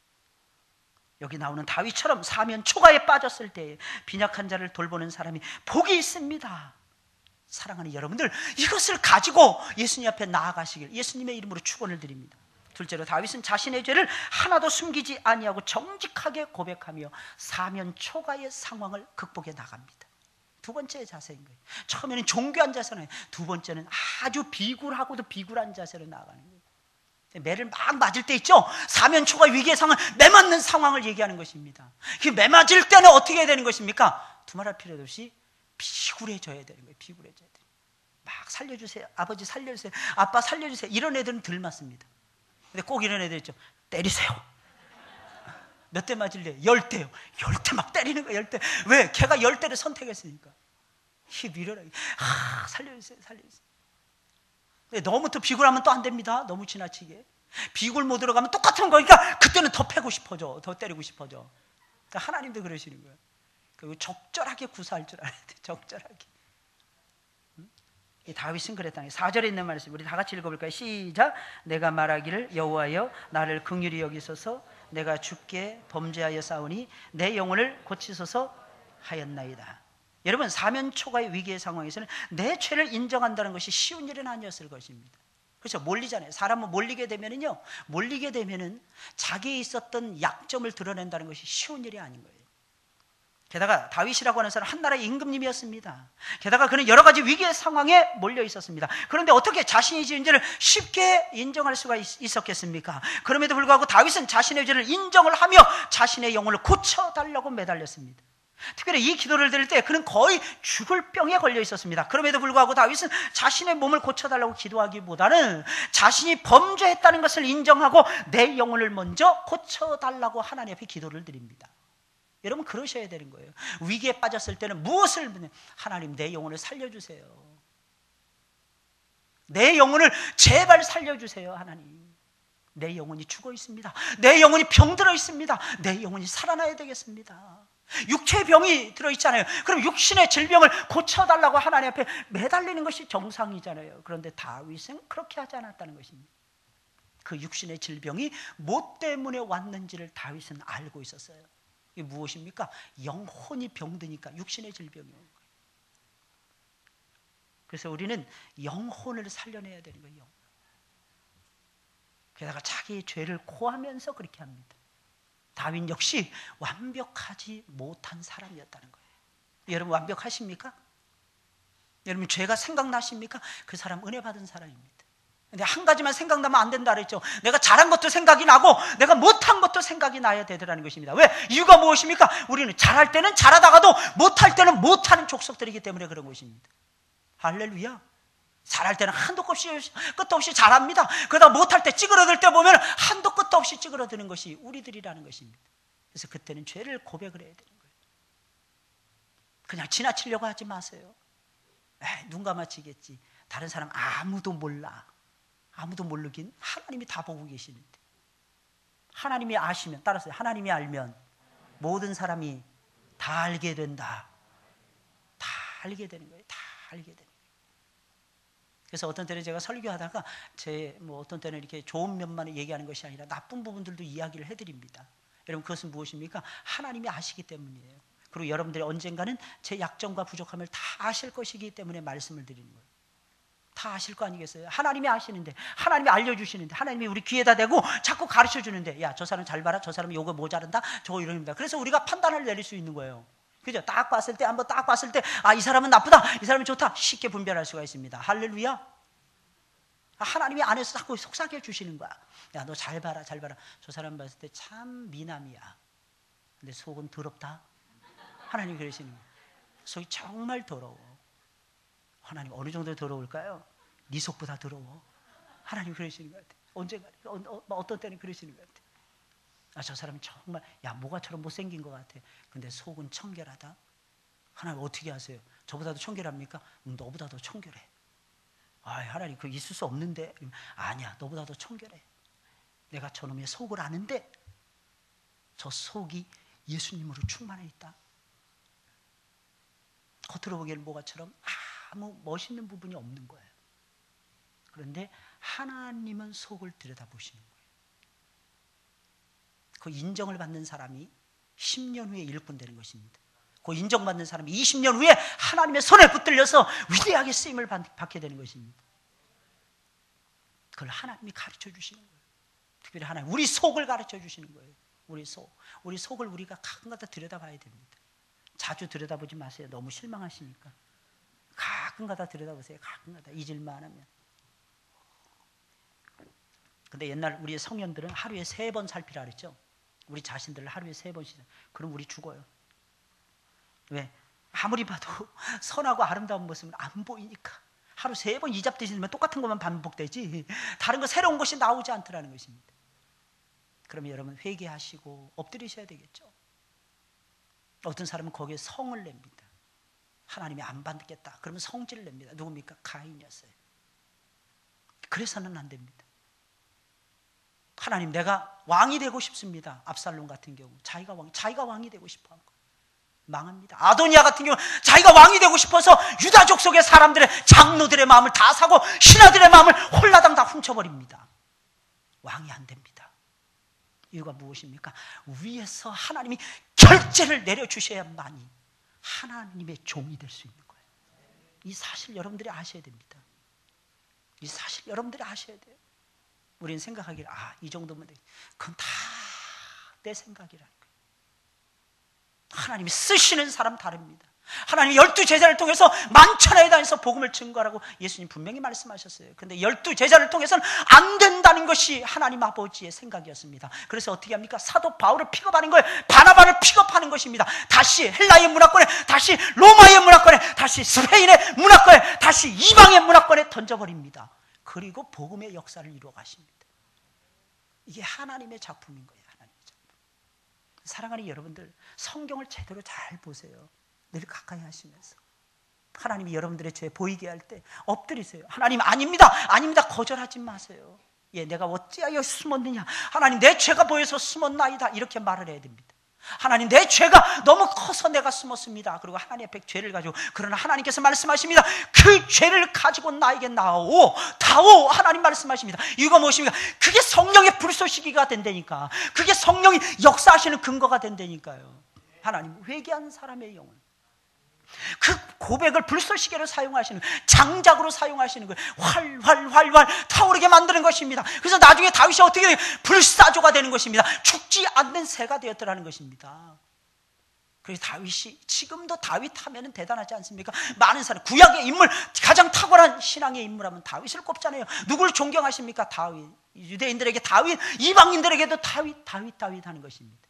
여기 나오는 다윗처럼 사면 초가에 빠졌을 때 빈약한 자를 돌보는 사람이 복이 있습니다. 사랑하는 여러분들, 이것을 가지고 예수님 앞에 나아가시길 예수님의 이름으로 축원을 드립니다. 둘째로 다윗은 자신의 죄를 하나도 숨기지 아니하고 정직하게 고백하며 사면 초가의 상황을 극복해 나갑니다. 두 번째 자세인 거예요. 처음에는 존귀한 자세는, 두 번째는 아주 비굴하고도 비굴한 자세로 나아가는 거예요. 매를 막 맞을 때 있죠? 사면 초가 위기의 상황, 매 맞는 상황을 얘기하는 것입니다. 매 맞을 때는 어떻게 해야 되는 것입니까? 두말할 필요도 없이 비굴해져야 되는 거예요. 비굴해져야 돼요. 막 살려주세요. 아버지 살려주세요. 아빠 살려주세요. 이런 애들은 덜 맞습니다. 근데 꼭 이런 애들 있죠. 때리세요. 몇 대 맞을래요? 10대요. 10대 막 때리는 거예요. 10대. 왜? 걔가 10대를 선택했으니까. 밀어라. 살려주세요. 살려주세요. 너무 또 비굴하면 또 안 됩니다. 너무 지나치게. 비굴 모드로 가면 똑같은 거니까 그때는 더 패고 싶어져. 더 때리고 싶어져. 그러니까 하나님도 그러시는 거예요. 그리고 적절하게 구사할 줄 알아야 돼. 적절하게. 이 다윗은 그랬다. 4절에 있는 말씀 우리 다 같이 읽어볼까요? 시작. 내가 말하기를 여호와여 나를 긍휼히 여기소서 내가 주께 범죄하여 싸우니 내 영혼을 고치소서 하였나이다. 여러분, 사면 초가의 위기의 상황에서는 내 죄를 인정한다는 것이 쉬운 일은 아니었을 것입니다. 그렇죠? 몰리잖아요. 사람은 몰리게 되면은 자기에 있었던 약점을 드러낸다는 것이 쉬운 일이 아닌 거예요. 게다가 다윗이라고 하는 사람 한 나라의 임금님이었습니다. 게다가 그는 여러 가지 위기의 상황에 몰려 있었습니다. 그런데 어떻게 자신이 지은 죄를 쉽게 인정할 수가 있었겠습니까? 그럼에도 불구하고 다윗은 자신의 죄를 인정을 하며 자신의 영혼을 고쳐달라고 매달렸습니다. 특별히 이 기도를 드릴 때 그는 거의 죽을 병에 걸려 있었습니다. 그럼에도 불구하고 다윗은 자신의 몸을 고쳐달라고 기도하기보다는 자신이 범죄했다는 것을 인정하고 내 영혼을 먼저 고쳐달라고 하나님 앞에 기도를 드립니다. 여러분, 그러셔야 되는 거예요. 위기에 빠졌을 때는 무엇을 하나님, 내 영혼을 살려주세요. 내 영혼을 제발 살려주세요. 하나님, 내 영혼이 죽어 있습니다. 내 영혼이 병들어 있습니다. 내 영혼이 살아나야 되겠습니다. 육체의 병이 들어있잖아요. 그럼 육신의 질병을 고쳐달라고 하나님 앞에 매달리는 것이 정상이잖아요. 그런데 다윗은 그렇게 하지 않았다는 것입니다. 그 육신의 질병이 뭐 때문에 왔는지를 다윗은 알고 있었어요. 이게 무엇입니까? 영혼이 병드니까 육신의 질병이 오는 거예요. 그래서 우리는 영혼을 살려내야 되는 거예요. 게다가 자기의 죄를 고하면서 그렇게 합니다. 다윗 역시 완벽하지 못한 사람이었다는 거예요. 여러분, 완벽하십니까? 여러분, 죄가 생각나십니까? 그 사람 은혜 받은 사람입니다. 근데 한 가지만 생각나면 안 된다 그랬죠. 내가 잘한 것도 생각이 나고 내가 못한 것도 생각이 나야 되더라는 것입니다. 왜? 이유가 무엇입니까? 우리는 잘할 때는 잘하다가도 못할 때는 못하는 족속들이기 때문에 그런 것입니다. 할렐루야. 잘할 때는 한도 끝도 없이 잘합니다. 그러다 못할 때 찌그러들 때 보면 한도 끝도 없이 찌그러드는 것이 우리들이라는 것입니다. 그래서 그때는 죄를 고백을 해야 되는 거예요. 그냥 지나치려고 하지 마세요. 눈 감아치겠지. 다른 사람 아무도 몰라. 아무도 모르긴 하나님이 다 보고 계시는데. 하나님이 아시면, 따라서 하나님이 알면 모든 사람이 다 알게 된다. 다 알게 되는 거예요. 다 알게 되는 거예요. 그래서 어떤 때는 제가 설교하다가 어떤 때는 이렇게 좋은 면만 얘기하는 것이 아니라 나쁜 부분들도 이야기를 해드립니다. 여러분, 그것은 무엇입니까? 하나님이 아시기 때문이에요. 그리고 여러분들이 언젠가는 제 약점과 부족함을 다 아실 것이기 때문에 말씀을 드리는 거예요. 다 아실 거 아니겠어요? 하나님이 아시는데, 하나님이 알려주시는데, 하나님이 우리 귀에다 대고 자꾸 가르쳐주는데, 야, 저 사람 잘 봐라, 저 사람이 요거 모자란다, 저거 이럽니다. 그래서 우리가 판단을 내릴 수 있는 거예요. 그죠? 딱 봤을 때, 한번 딱 봤을 때, 이 사람은 나쁘다, 이 사람은 좋다, 쉽게 분별할 수가 있습니다. 할렐루야. 하나님이 안에서 자꾸 속삭여 주시는 거야. 야, 너 잘 봐라, 잘 봐라. 저 사람 봤을 때 참 미남이야. 근데 속은 더럽다. 하나님이 그러시는 거야. 속이 정말 더러워. 하나님 어느 정도 더러울까요? 네 속보다 더러워. 하나님 그러시는 것 같아. 언젠가 어떤 때는 그러시는 것 같아. 저 사람은 정말 모가처럼 못생긴 것 같아. 근데 속은 청결하다. 하나님 어떻게 하세요? 저보다도 청결합니까? 너보다 더 청결해. 하나님 그거 있을 수 없는데. 아니야, 너보다 더 청결해. 내가 저놈의 속을 아는데 저 속이 예수님으로 충만해 있다. 겉으로 보기에는 모가처럼 아무 멋있는 부분이 없는 거예요. 그런데 하나님은 속을 들여다보시는 거예요. 그 인정을 받는 사람이 10년 후에 일꾼 되는 것입니다. 그 인정받는 사람이 20년 후에 하나님의 손에 붙들려서 위대하게 쓰임을 받게 되는 것입니다. 그걸 하나님이 가르쳐 주시는 거예요. 특별히 하나님 우리 속을 가르쳐 주시는 거예요. 우리 속을 우리가 가끔가다 들여다봐야 됩니다. 자주 들여다보지 마세요. 너무 실망하시니까. 가끔가다 들여다보세요. 가끔가다 잊을만 하면. 근데 옛날 우리 성년들은 하루에 3번 살피라 그랬죠. 우리 자신들을 하루에 3번씩. 그럼 우리 죽어요. 왜? 아무리 봐도 선하고 아름다운 모습은 안 보이니까. 하루 3번 이잡듯이 들면 똑같은 것만 반복되지 다른 거 새로운 것이 나오지 않더라는 것입니다. 그러면 여러분 회개하시고 엎드리셔야 되겠죠. 어떤 사람은 거기에 성을 냅니다. 하나님이 안 받겠다. 그러면 성질을 냅니다. 누굽니까? 가인이었어요. 그래서는 안 됩니다. 하나님 내가 왕이 되고 싶습니다. 압살롬 같은 경우 자기가 왕이 되고 싶어 한 거예요. 망합니다. 아도니아 같은 경우 자기가 왕이 되고 싶어서 유다족 속의 사람들의 장로들의 마음을 다 사고 신하들의 마음을 홀라당 다 훔쳐버립니다. 왕이 안 됩니다. 이유가 무엇입니까? 위에서 하나님이 결제를 내려주셔야만이 하나님의 종이 될 수 있는 거예요. 이 사실 여러분들이 아셔야 됩니다. 이 사실 여러분들이 아셔야 돼요. 우리는 생각하기를 이 정도면 돼. 그건 다 내 생각이라는 거예요. 하나님이 쓰시는 사람 다릅니다. 하나님이 12제자를 통해서 만천하에 다니면서 복음을 증거하라고 예수님 분명히 말씀하셨어요. 그런데 12제자를 통해서는 안 된다는 것이 하나님 아버지의 생각이었습니다. 그래서 어떻게 합니까? 사도 바울을 픽업하는 거예요. 바나바를 픽업하는 것입니다. 다시 헬라의 문화권에, 다시 로마의 문화권에, 다시 스페인의 문화권에, 다시 이방의 문화권에 던져버립니다. 그리고 복음의 역사를 이루어 가십니다. 이게 하나님의 작품인 거예요. 하나님의 작품. 사랑하는 여러분들, 성경을 제대로 잘 보세요. 늘 가까이 하시면서 하나님이 여러분들의 죄 보이게 할 때 엎드리세요. 하나님 아닙니다. 거절하지 마세요. 내가 어찌하여 숨었느냐. 하나님 내 죄가 보여서 숨었나이다. 이렇게 말을 해야 됩니다. 하나님 내 죄가 너무 커서 내가 숨었습니다. 그리고 하나님 앞에 죄를 가지고, 그러나 하나님께서 말씀하십니다. 그 죄를 가지고 나에게 나오 다오. 하나님 말씀하십니다. 이유가 무엇입니까? 그게 성령의 불쏘시기가 된다니까. 그게 성령이 역사하시는 근거가 된다니까요. 하나님 회개한 사람의 영혼, 그 고백을 불쏘시개로 사용하시는, 장작으로 사용하시는 거예요. 활활 타오르게 만드는 것입니다. 그래서 나중에 다윗이 어떻게 돼요? 불사조가 되는 것입니다. 죽지 않는 새가 되었더라는 것입니다. 그래서 다윗이, 지금도 다윗 하면은 대단하지 않습니까? 많은 사람, 구약의 인물, 가장 탁월한 신앙의 인물하면 다윗을 꼽잖아요. 누구를 존경하십니까? 다윗. 유대인들에게 다윗, 이방인들에게도 다윗 하는 것입니다.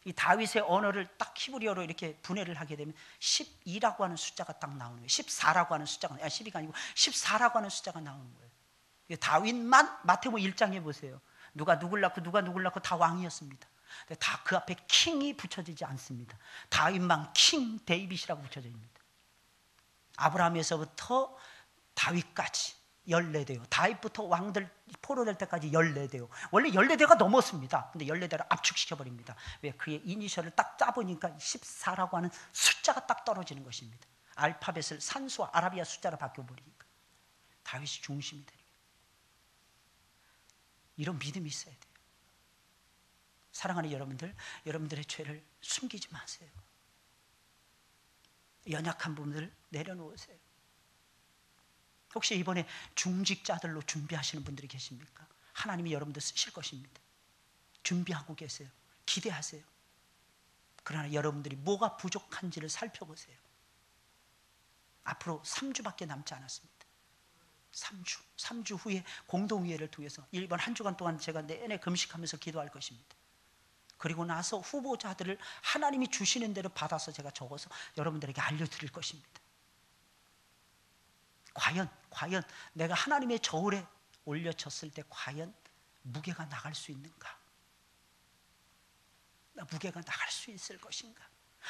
이 다윗의 언어를 딱 히브리어로 이렇게 분해를 하게 되면 12라고 하는 숫자가 딱 나오는 거예요. 14라고 하는 숫자가, 12가 아니고 14라고 하는 숫자가 나오는 거예요. 다윗만 마태복음 1장에 보세요. 누가 누굴 낳고 다 왕이었습니다. 다 그 앞에 킹이 붙여지지 않습니다. 다윗만 킹 데이빗이라고 붙여집니다. 아브라함에서부터 다윗까지 14대요. 다윗부터 왕들 포로될 때까지 14대요. 원래 14대가 넘었습니다. 근데 14대를 압축시켜버립니다. 왜? 그의 이니셜을 딱 짜보니까 14라고 하는 숫자가 딱 떨어지는 것입니다. 알파벳을 산수와 아라비아 숫자로 바뀌어버리니까 다윗이 중심이 되는 거예요. 이런 믿음이 있어야 돼요. 사랑하는 여러분들, 여러분들의 죄를 숨기지 마세요. 연약한 부분들 내려놓으세요. 혹시 이번에 중직자들로 준비하시는 분들이 계십니까? 하나님이 여러분들 쓰실 것입니다. 준비하고 계세요. 기대하세요. 그러나 여러분들이 뭐가 부족한지를 살펴보세요. 앞으로 3주밖에 남지 않았습니다. 3주 후에 공동회의를 통해서 이번 한 주간 동안 제가 내내 금식하면서 기도할 것입니다. 그리고 나서 후보자들을 하나님이 주시는 대로 받아서 제가 적어서 여러분들에게 알려드릴 것입니다. 과연 내가 하나님의 저울에 올려쳤을 때 과연 무게가 나갈 수 있는가? 무게가 나갈 수 있을 것인가?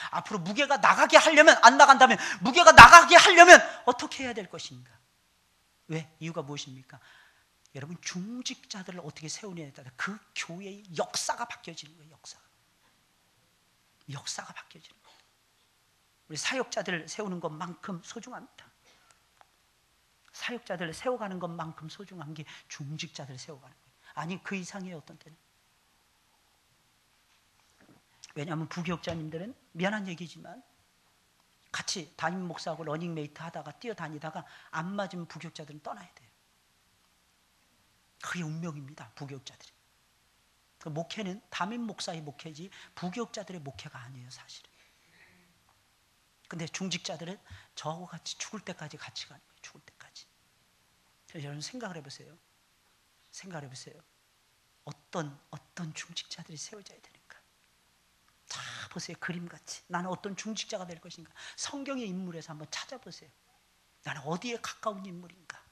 앞으로 무게가 나가게 하려면, 안 나간다면 무게가 나가게 하려면 어떻게 해야 될 것인가? 왜? 이유가 무엇입니까? 여러분, 중직자들을 어떻게 세우느냐에 따라 그 교회의 역사가 바뀌어지는 거예요. 역사가 바뀌어지는 거예요. 우리 사역자들을 세우는 것만큼 소중합니다. 사역자들을 세워가는 것만큼 소중한 게 중직자들을 세워가는 거예요. 아니, 그 이상이에요. 어떤 때는. 왜냐하면 부교육자님들은 미안한 얘기지만 같이 담임 목사하고 러닝메이트 하다가 뛰어다니다가 안 맞으면 부교육자들은 떠나야 돼요. 그게 운명입니다. 부교육자들이. 그 목회는 담임 목사의 목회지 부교육자들의 목회가 아니에요. 사실은. 근데 중직자들은 저하고 같이 죽을 때까지 같이 가는 거예요. 죽을 때까지. 여러분 생각을 해보세요. 어떤 중직자들이 세워져야 되는가? 자, 보세요. 그림같이. 나는 어떤 중직자가 될 것인가? 성경의 인물에서 한번 찾아보세요. 나는 어디에 가까운 인물인가?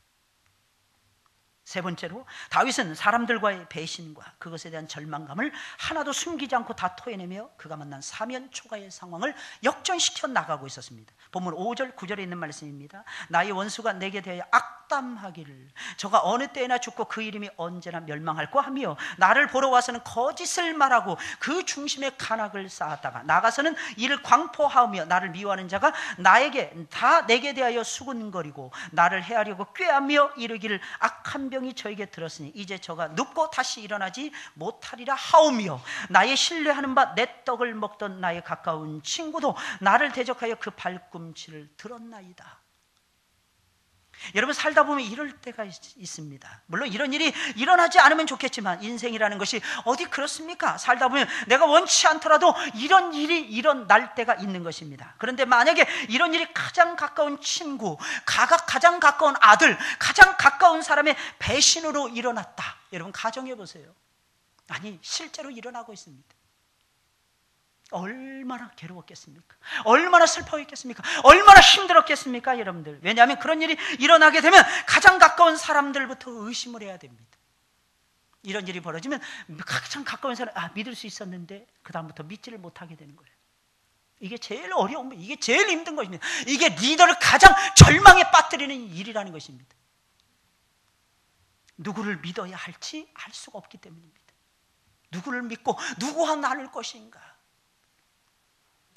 세 번째로, 다윗은 사람들과의 배신과 그것에 대한 절망감을 하나도 숨기지 않고 다 토해내며 그가 만난 사면초가의 상황을 역전시켜 나가고 있었습니다. 본문 5절 9절에 있는 말씀입니다. 나의 원수가 내게 대하여 악담하기를 저가 어느 때나 죽고 그 이름이 언제나 멸망할까 하며 나를 보러 와서는 거짓을 말하고 그 중심에 간악을 쌓았다가 나가서는 이를 광포하며 나를 미워하는 자가 내게 대하여 수군거리고 나를 해하려고 꾀하며 이르기를 악한 병이 저에게 들었으니 이제 저가 눕고 다시 일어나지 못하리라 하오며 나의 신뢰하는 바 내 떡을 먹던 나의 가까운 친구도 나를 대적하여 그 발꿈치를 들었나이다. 여러분, 살다 보면 이럴 때가 있습니다. 물론 이런 일이 일어나지 않으면 좋겠지만 인생이라는 것이 어디 그렇습니까? 살다 보면 내가 원치 않더라도 이런 일이 일어날 때가 있는 것입니다. 그런데 만약에 이런 일이 가장 가까운 친구, 가장 가까운 아들, 가장 가까운 사람의 배신으로 일어났다. 여러분 가정해 보세요. 아니, 실제로 일어나고 있습니다. 얼마나 괴로웠겠습니까? 얼마나 슬퍼했겠습니까? 얼마나 힘들었겠습니까? 여러분들. 왜냐하면 그런 일이 일어나게 되면 가장 가까운 사람들부터 의심을 해야 됩니다. 이런 일이 벌어지면 가장 가까운 사람, 믿을 수 있었는데 그 다음부터 믿지를 못하게 되는 거예요. 이게 제일 어려운 거예요. 이게 제일 힘든 것입니다. 이게 리더를 가장 절망에 빠뜨리는 일이라는 것입니다. 누구를 믿어야 할지 알 수가 없기 때문입니다. 누구를 믿고 누구와 나눌 것인가?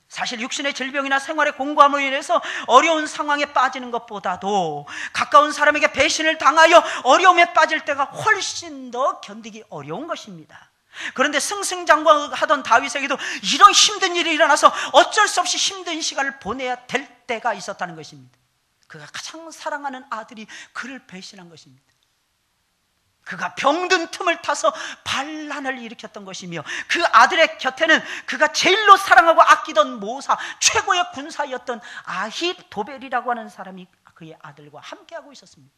사실 육신의 질병이나 생활의 공고함으로 인해서 어려운 상황에 빠지는 것보다도 가까운 사람에게 배신을 당하여 어려움에 빠질 때가 훨씬 더 견디기 어려운 것입니다. 그런데 승승장구하던 다윗에게도 이런 힘든 일이 일어나서 어쩔 수 없이 힘든 시간을 보내야 될 때가 있었다는 것입니다. 그가 가장 사랑하는 아들이 그를 배신한 것입니다. 그가 병든 틈을 타서 반란을 일으켰던 것이며 그 아들의 곁에는 그가 제일로 사랑하고 아끼던 모사, 최고의 군사였던 아히도벨이라고 하는 사람이 그의 아들과 함께하고 있었습니다.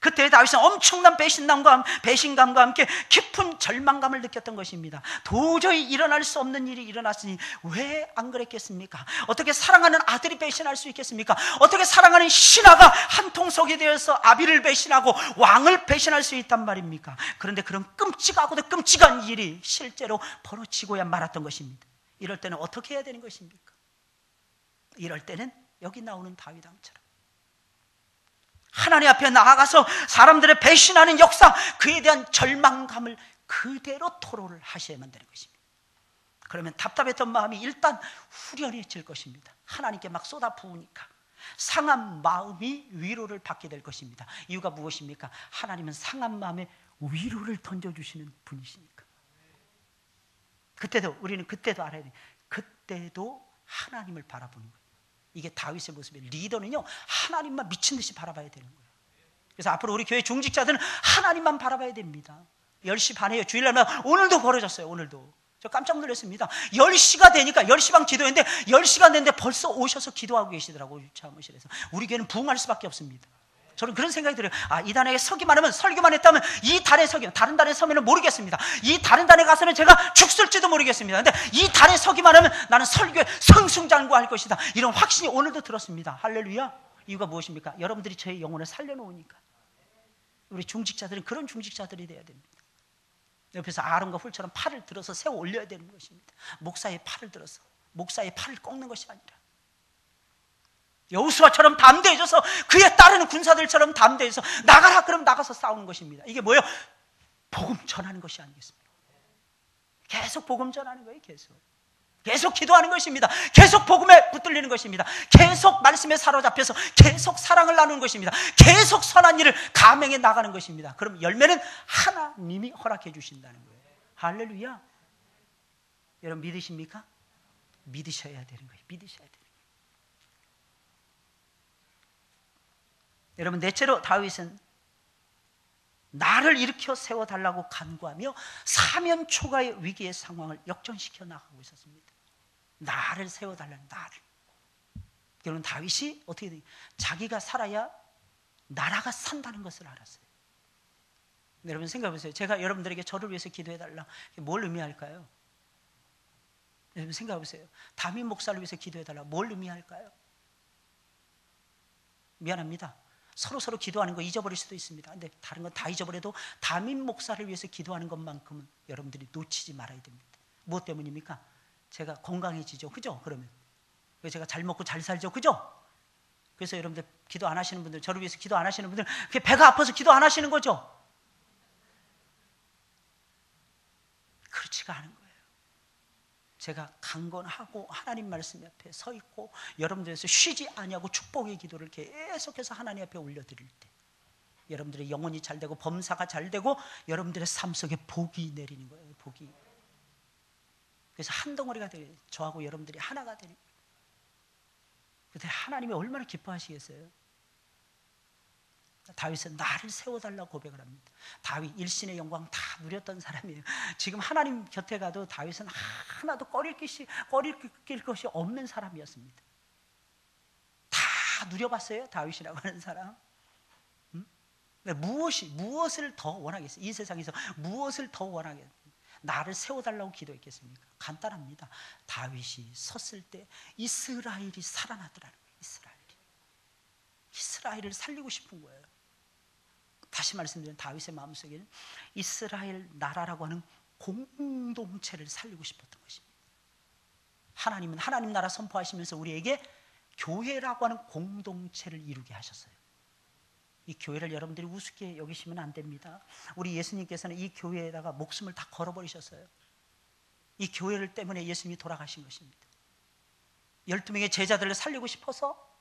그때 다윗은 엄청난 배신감과 함께 깊은 절망감을 느꼈던 것입니다. 도저히 일어날 수 없는 일이 일어났으니 왜 안 그랬겠습니까? 어떻게 사랑하는 아들이 배신할 수 있겠습니까? 어떻게 사랑하는 신하가 한 통속이 되어서 아비를 배신하고 왕을 배신할 수 있단 말입니까? 그런데 그런 끔찍하고도 끔찍한 일이 실제로 벌어지고야 말았던 것입니다. 이럴 때는 어떻게 해야 되는 것입니까? 이럴 때는 여기 나오는 다윗 왕처럼 하나님 앞에 나아가서 사람들을 배신하는 역사, 그에 대한 절망감을 그대로 토로를 하셔야만 되는 것입니다. 그러면 답답했던 마음이 일단 후련해질 것입니다. 하나님께 막 쏟아부으니까 상한 마음이 위로를 받게 될 것입니다. 이유가 무엇입니까? 하나님은 상한 마음에 위로를 던져주시는 분이시니까. 우리는 그때도 알아야 돼요. 그때도 하나님을 바라보는 거예요. 이게 다윗의 모습이에요. 리더는요, 하나님만 미친 듯이 바라봐야 되는 거예요. 그래서 앞으로 우리 교회 중직자들은 하나님만 바라봐야 됩니다. 10시 반에요. 주일날마다 오늘도 벌어졌어요. 오늘도. 저 깜짝 놀랐습니다. 10시가 되니까 10시 반 기도했는데 10시가 됐는데 벌써 오셔서 기도하고 계시더라고요. 사무실에서. 우리 교회는 부흥할 수밖에 없습니다. 저는 그런 생각이 들어요. 이 단에 서기만 하면, 설교만 했다면 이 단에 서기면, 다른 단에 서면은 모르겠습니다. 이 다른 단에 가서는 제가 죽을지도 모르겠습니다. 근데 이 단에 서기만 하면 나는 설교에 승승장구할 것이다. 이런 확신이 오늘도 들었습니다. 할렐루야. 이유가 무엇입니까? 여러분들이 저의 영혼을 살려놓으니까. 우리 중직자들은 그런 중직자들이 돼야 됩니다. 옆에서 아론과 훌처럼 팔을 들어서 세워 올려야 되는 것입니다. 목사의 팔을 들어서, 목사의 팔을 꺾는 것이 아니라 여호수아처럼 담대해져서, 그에 따르는 군사들처럼 담대해서 나가라 그럼 나가서 싸우는 것입니다. 이게 뭐예요? 복음 전하는 것이 아니겠습니까? 계속 복음 전하는 거예요. 계속 기도하는 것입니다. 계속 복음에 붙들리는 것입니다. 계속 말씀에 사로잡혀서 계속 사랑을 나누는 것입니다. 계속 선한 일을 감행해 나가는 것입니다. 그럼 열매는 하나님이 허락해 주신다는 거예요. 할렐루야. 여러분 믿으십니까? 믿으셔야 되는 거예요. 믿으셔야 되는 거예요. 여러분, 넷째로 다윗은 나를 일으켜 세워달라고 간구하며 사면 초가의 위기의 상황을 역전시켜 나가고 있었습니다. 나를 세워달라는, 나를. 결국은 다윗이 어떻게 돼요? 자기가 살아야 나라가 산다는 것을 알았어요. 여러분 생각해 보세요. 제가 여러분들에게 저를 위해서 기도해달라, 뭘 의미할까요? 여러분 생각해 보세요. 다윗 목사를 위해서 기도해달라, 뭘 의미할까요? 미안합니다. 서로 기도하는 거 잊어버릴 수도 있습니다. 근데 다른 건 다 잊어버려도 다윗 목사를 위해서 기도하는 것만큼은 여러분들이 놓치지 말아야 됩니다. 무엇 때문입니까? 제가 건강해지죠. 그죠? 그러면 제가 잘 먹고 잘 살죠. 그죠? 그래서 여러분들 기도 안 하시는 분들, 저를 위해서 기도 안 하시는 분들, 그게 배가 아파서 기도 안 하시는 거죠? 그렇지가 않은 거예요. 제가 강건하고 하나님 말씀 앞에 서 있고 여러분들에서 쉬지 아니하고 축복의 기도를 계속해서 하나님 앞에 올려드릴 때 여러분들의 영혼이 잘 되고 범사가 잘 되고 여러분들의 삶 속에 복이 내리는 거예요. 복이. 그래서 한 덩어리가 되는, 저하고 여러분들이 하나가 되는 거예요. 그때 하나님이 얼마나 기뻐하시겠어요? 다윗은 나를 세워달라고 고백을 합니다. 다윗 일신의 영광 다 누렸던 사람이에요. 지금 하나님 곁에 가도 다윗은 하나도 꺼릴 것이 없는 사람이었습니다. 다 누려봤어요? 다윗이라고 하는 사람. 무엇을 더 원하겠어요? 이 세상에서 무엇을 더 원하겠어요? 나를 세워달라고 기도했겠습니까? 간단합니다. 다윗이 섰을 때 이스라엘이 살아나더라는 거예요. 이스라엘을 살리고 싶은 거예요. 다시 말씀드리면 다윗의 마음속에는 이스라엘 나라라고 하는 공동체를 살리고 싶었던 것입니다. 하나님은 하나님 나라 선포하시면서 우리에게 교회라고 하는 공동체를 이루게 하셨어요. 이 교회를 여러분들이 우습게 여기시면 안 됩니다. 우리 예수님께서는 이 교회에다가 목숨을 다 걸어버리셨어요. 이 교회를 때문에 예수님이 돌아가신 것입니다. 12명의 제자들을 살리고 싶어서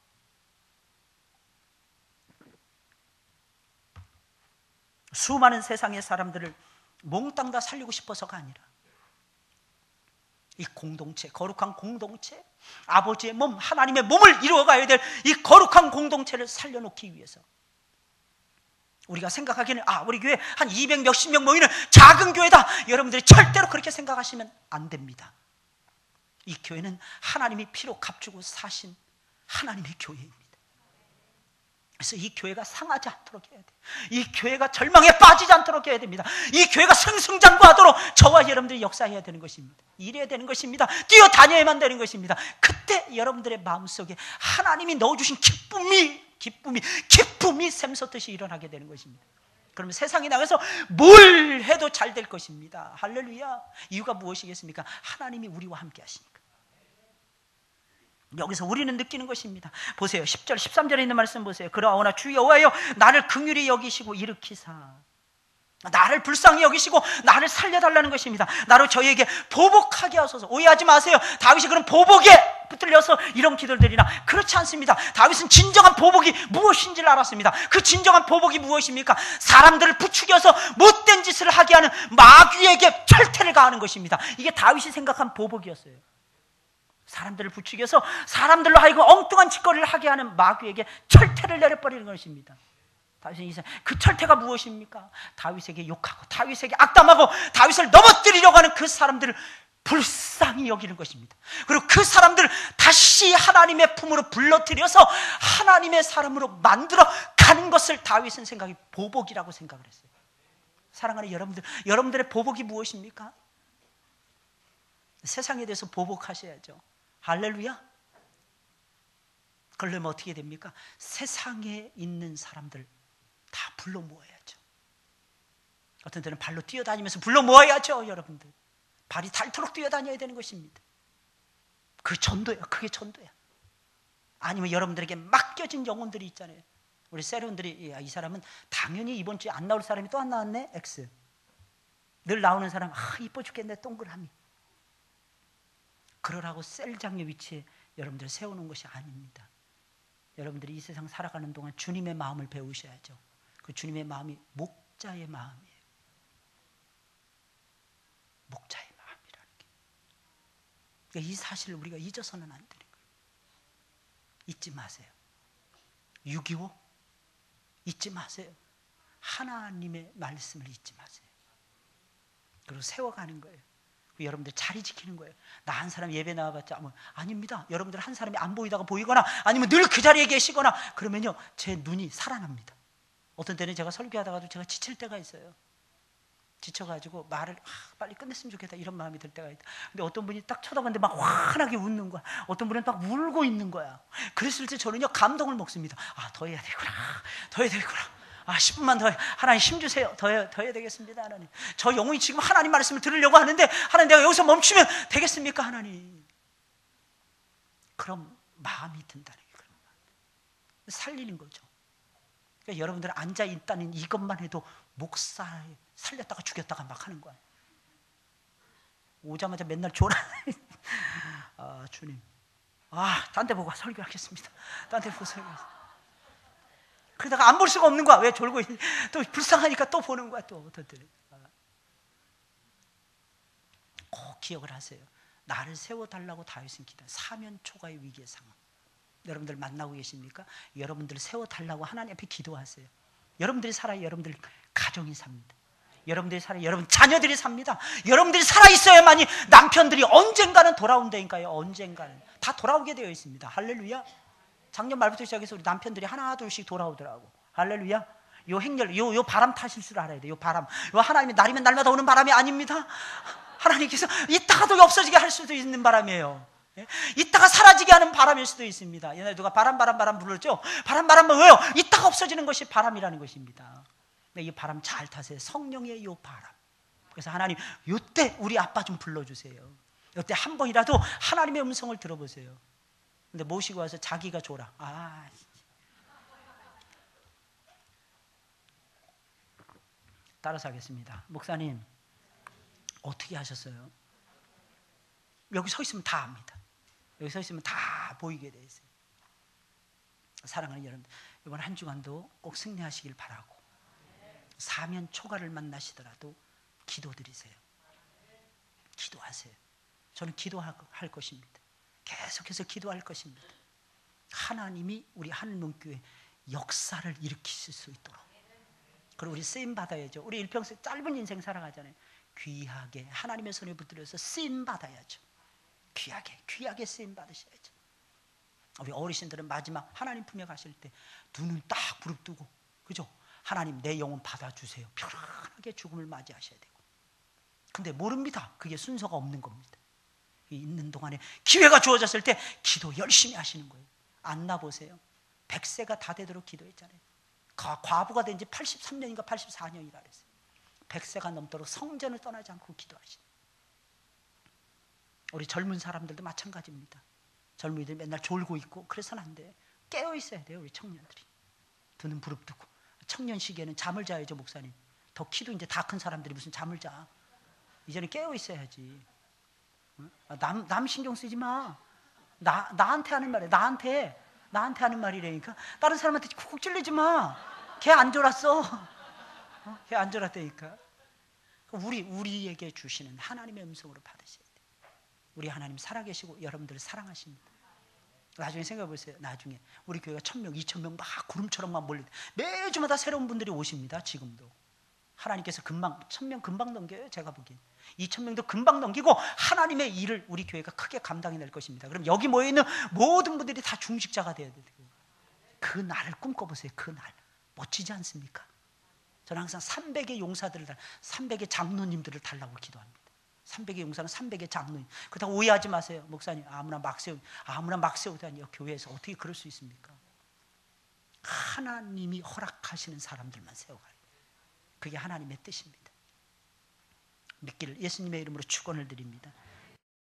수많은 세상의 사람들을 몽땅 다 살리고 싶어서가 아니라 이 공동체, 거룩한 공동체, 아버지의 몸, 하나님의 몸을 이루어가야 될 이 거룩한 공동체를 살려놓기 위해서 우리가 생각하기에는 우리 교회 한 200 몇십 명 모이는 작은 교회다. 여러분들이 절대로 그렇게 생각하시면 안 됩니다. 이 교회는 하나님이 피로 값주고 사신 하나님의 교회입니다. 그래서 이 교회가 상하지 않도록 해야 돼요. 이 교회가 절망에 빠지지 않도록 해야 됩니다. 이 교회가 승승장구하도록 저와 여러분들이 역사해야 되는 것입니다. 일해야 되는 것입니다. 뛰어다녀야만 되는 것입니다. 그때 여러분들의 마음속에 하나님이 넣어주신 기쁨이 샘솟듯이 일어나게 되는 것입니다. 그러면 세상에 나가서 뭘 해도 잘 될 것입니다. 할렐루야. 이유가 무엇이겠습니까? 하나님이 우리와 함께 하시니까. 여기서 우리는 느끼는 것입니다. 보세요. 10절 13절에 있는 말씀 보세요. 그러하오나 주 여호와여 나를 긍휼히 여기시고 일으키사 나를 불쌍히 여기시고 나를 살려달라는 것입니다. 나로 저희에게 보복하게 하소서. 오해하지 마세요. 다윗이 그런 보복에 붙들려서 이런 기도를 드리나? 그렇지 않습니다. 다윗은 진정한 보복이 무엇인지를 알았습니다. 그 진정한 보복이 무엇입니까? 사람들을 부추겨서 못된 짓을 하게 하는 마귀에게 철퇴를 가하는 것입니다. 이게 다윗이 생각한 보복이었어요. 사람들을 부추겨서 사람들로 하여금 엉뚱한 짓거리를 하게 하는 마귀에게 철퇴를 내려버리는 것입니다. 다윗은 그 철퇴가 무엇입니까? 다윗에게 욕하고 다윗에게 악담하고 다윗을 넘어뜨리려고 하는 그 사람들을 불쌍히 여기는 것입니다. 그리고 그 사람들을 다시 하나님의 품으로 불러들여서 하나님의 사람으로 만들어 가는 것을 다윗은 생각이 보복이라고 생각을 했어요. 사랑하는 여러분들, 여러분들의 보복이 무엇입니까? 세상에 대해서 보복하셔야죠. 할렐루야. 그러려면 어떻게 됩니까? 세상에 있는 사람들 다 불러 모아야죠. 어떤 때는 발로 뛰어다니면서 불러 모아야죠. 여러분들 발이 닳도록 뛰어다녀야 되는 것입니다. 그 전도야. 그게 전도야. 아니면 여러분들에게 맡겨진 영혼들이 있잖아요. 우리 세련들이 이 사람은 당연히 이번 주에 안 나올 사람이 또 안 나왔네. X. 늘 나오는 사람 이뻐 죽겠네. 동그라미. 그러라고 셀 장녀 위치에 여러분들 세우는 것이 아닙니다. 여러분들이 이 세상 살아가는 동안 주님의 마음을 배우셔야죠. 그 주님의 마음이 목자의 마음이에요. 목자의 마음이라는 게. 그러니까 이 사실을 우리가 잊어서는 안 되는 거예요. 잊지 마세요. 6.25 잊지 마세요. 하나님의 말씀을 잊지 마세요. 그리고 세워가는 거예요. 여러분들 자리 지키는 거예요. 나 한 사람 예배 나와봤자 아닙니다. 여러분들 한 사람이 안 보이다가 보이거나 아니면 늘 그 자리에 계시거나 그러면요 제 눈이 살아납니다. 어떤 때는 제가 설교하다가도 제가 지칠 때가 있어요. 지쳐가지고 말을 빨리 끝냈으면 좋겠다 이런 마음이 들 때가 있다. 근데 어떤 분이 딱 쳐다봤는데 막 환하게 웃는 거야. 어떤 분은 막 울고 있는 거야. 그랬을 때 저는요 감동을 먹습니다. 더 해야 되구나. 더 해야 되구나. 10분만 더 하나님 힘 주세요. 더 해야 되겠습니다. 하나님. 저 영혼이 지금 하나님 말씀을 들으려고 하는데 하나님 내가 여기서 멈추면 되겠습니까? 하나님. 그럼 마음이 든다는 게 그런 마음. 살리는 거죠. 그러니까 여러분들 앉아 있다는 이것만 해도 목사에 살렸다가 죽였다가 막 하는 거야. 오자마자 맨날 졸아. 주님. 딴 데 보고 설교하겠습니다. 딴 데 보고 설교하겠습니다. 그러다가 안 볼 수가 없는 거야. 왜 졸고 있니? 또 불쌍하니까 또 보는 거야. 또 어떤 때는. 꼭 기억을 하세요. 나를 세워달라고 다윗은 기도한 사면 초가의 위기의 상황. 여러분들 만나고 계십니까? 여러분들 세워달라고 하나님 앞에 기도하세요. 여러분들이 살아야 여러분들 가정이 삽니다. 여러분들이 살아야 여러분 자녀들이 삽니다. 여러분들이 살아있어야만이 남편들이 언젠가는 돌아온다니까요. 언젠가는. 다 돌아오게 되어 있습니다. 할렐루야. 작년 말부터 시작해서 우리 남편들이 하나 둘씩 돌아오더라고. 할렐루야. 요 행렬, 요 바람 타실 줄 알아야 돼. 요 바람. 요 하나님이 날이면 날마다 오는 바람이 아닙니다. 하나님께서 이따가도 없어지게 할 수도 있는 바람이에요. 이따가 사라지게 하는 바람일 수도 있습니다. 옛날에 누가 바람 불렀죠? 바람 왜요? 이따가 없어지는 것이 바람이라는 것입니다. 이 바람 잘 타세요. 성령의 요 바람. 그래서 하나님 요때 우리 아빠 좀 불러주세요. 요때 한 번이라도 하나님의 음성을 들어보세요. 근데 모시고 와서 자기가 졸아. 따라서 하겠습니다. 목사님 어떻게 하셨어요? 여기 서 있으면 다 압니다. 여기 서 있으면 다 보이게 돼 있어요. 사랑하는 여러분, 이번 한 주간도 꼭 승리하시길 바라고 사면 초가를 만나시더라도 기도드리세요. 기도하세요. 저는 기도할 것입니다. 계속해서 기도할 것입니다. 하나님이 우리 하늘문교회 역사를 일으키실 수 있도록. 그리고 우리 쓰임 받아야죠. 우리 일평생 짧은 인생 살아가잖아요. 귀하게 하나님의 손에 붙들려서 쓰임 받아야죠. 귀하게 쓰임 받으셔야죠. 우리 어르신들은 마지막 하나님 품에 가실 때 눈은 딱 부릅뜨고, 그죠? 하나님 내 영혼 받아주세요. 편안하게 죽음을 맞이하셔야 되고. 근데 모릅니다. 그게 순서가 없는 겁니다. 있는 동안에 기회가 주어졌을 때 기도 열심히 하시는 거예요. 안나 보세요. 100세가 다 되도록 기도했잖아요. 과부가 된 지 83년인가 84년이라 그랬어요. 100세가 넘도록 성전을 떠나지 않고 기도하시는. 우리 젊은 사람들도 마찬가지입니다. 젊은이들 맨날 졸고 있고 그래서는 안 돼요. 깨어 있어야 돼요. 우리 청년들이. 두 눈 부릅뜨고. 청년 시기에는 잠을 자야죠. 목사님. 더 키도 이제 다 큰 사람들이 무슨 잠을 자. 이제는 깨어 있어야지. 남 신경 쓰지 마. 나한테 하는 말이야. 나한테 하는 말이라니까. 다른 사람한테 쿡쿡 찔리지 마. 걔 안 졸았어. 걔 안 졸았다니까. 우리에게 주시는 하나님의 음성으로 받으셔야 돼. 우리 하나님 살아계시고 여러분들을 사랑하십니다. 나중에 생각해 보세요. 나중에 우리 교회가 1000명, 2000명 막 구름처럼 막 몰려. 매주마다 새로운 분들이 오십니다. 지금도. 하나님께서 금방 1000명 금방 넘겨요. 제가 보기엔 2000명도 금방 넘기고 하나님의 일을 우리 교회가 크게 감당해낼 것입니다. 그럼 여기 모여있는 모든 분들이 다 중직자가 돼야 돼요. 그 날을 꿈꿔보세요. 그 날. 멋지지 않습니까? 저는 항상 300의 용사들을 300의 장로님들을 달라고 기도합니다. 300의 용사는 300의 장로님. 그렇다고 오해하지 마세요. 목사님 아무나 막 세우다니요. 교회에서 어떻게 그럴 수 있습니까? 하나님이 허락하시는 사람들만 세워가요. 그게 하나님의 뜻입니다. 믿기를 예수님의 이름으로 축원을 드립니다.